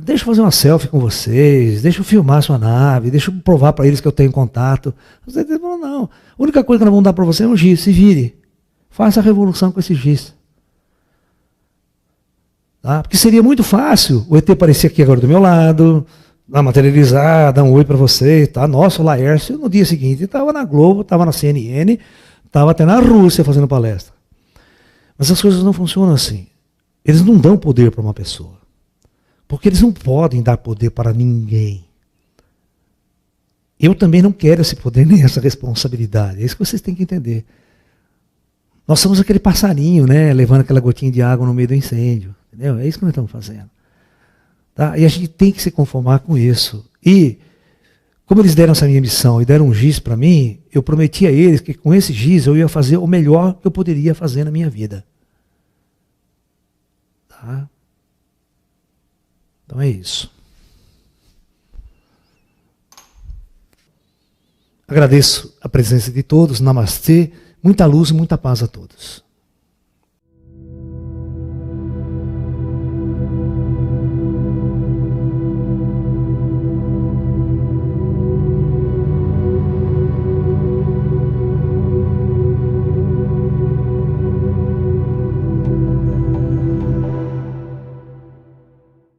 deixa eu fazer uma selfie com vocês, deixa eu filmar a sua nave, deixa eu provar para eles que eu tenho contato. Os ETs falaram, não, a única coisa que nós vamos dar para você é um giz, se vire. Faça a revolução com esse giz. Tá? Porque seria muito fácil o ET aparecer aqui agora do meu lado, materializar, dar um oi para você, tá? Nossa, o Laércio, no dia seguinte, estava na Globo, estava na CNN, estava até na Rússia fazendo palestra. Mas as coisas não funcionam assim. Eles não dão poder para uma pessoa. Porque eles não podem dar poder para ninguém. Eu também não quero esse poder nem essa responsabilidade. É isso que vocês têm que entender. Nós somos aquele passarinho, né, levando aquela gotinha de água no meio do incêndio. Entendeu? É isso que nós estamos fazendo. Tá? E a gente tem que se conformar com isso. E, como eles deram essa minha missão e deram um giz para mim, eu prometi a eles que com esse giz eu ia fazer o melhor que eu poderia fazer na minha vida. Tá? Então é isso. Agradeço a presença de todos. Namastê. Muita luz e muita paz a todos.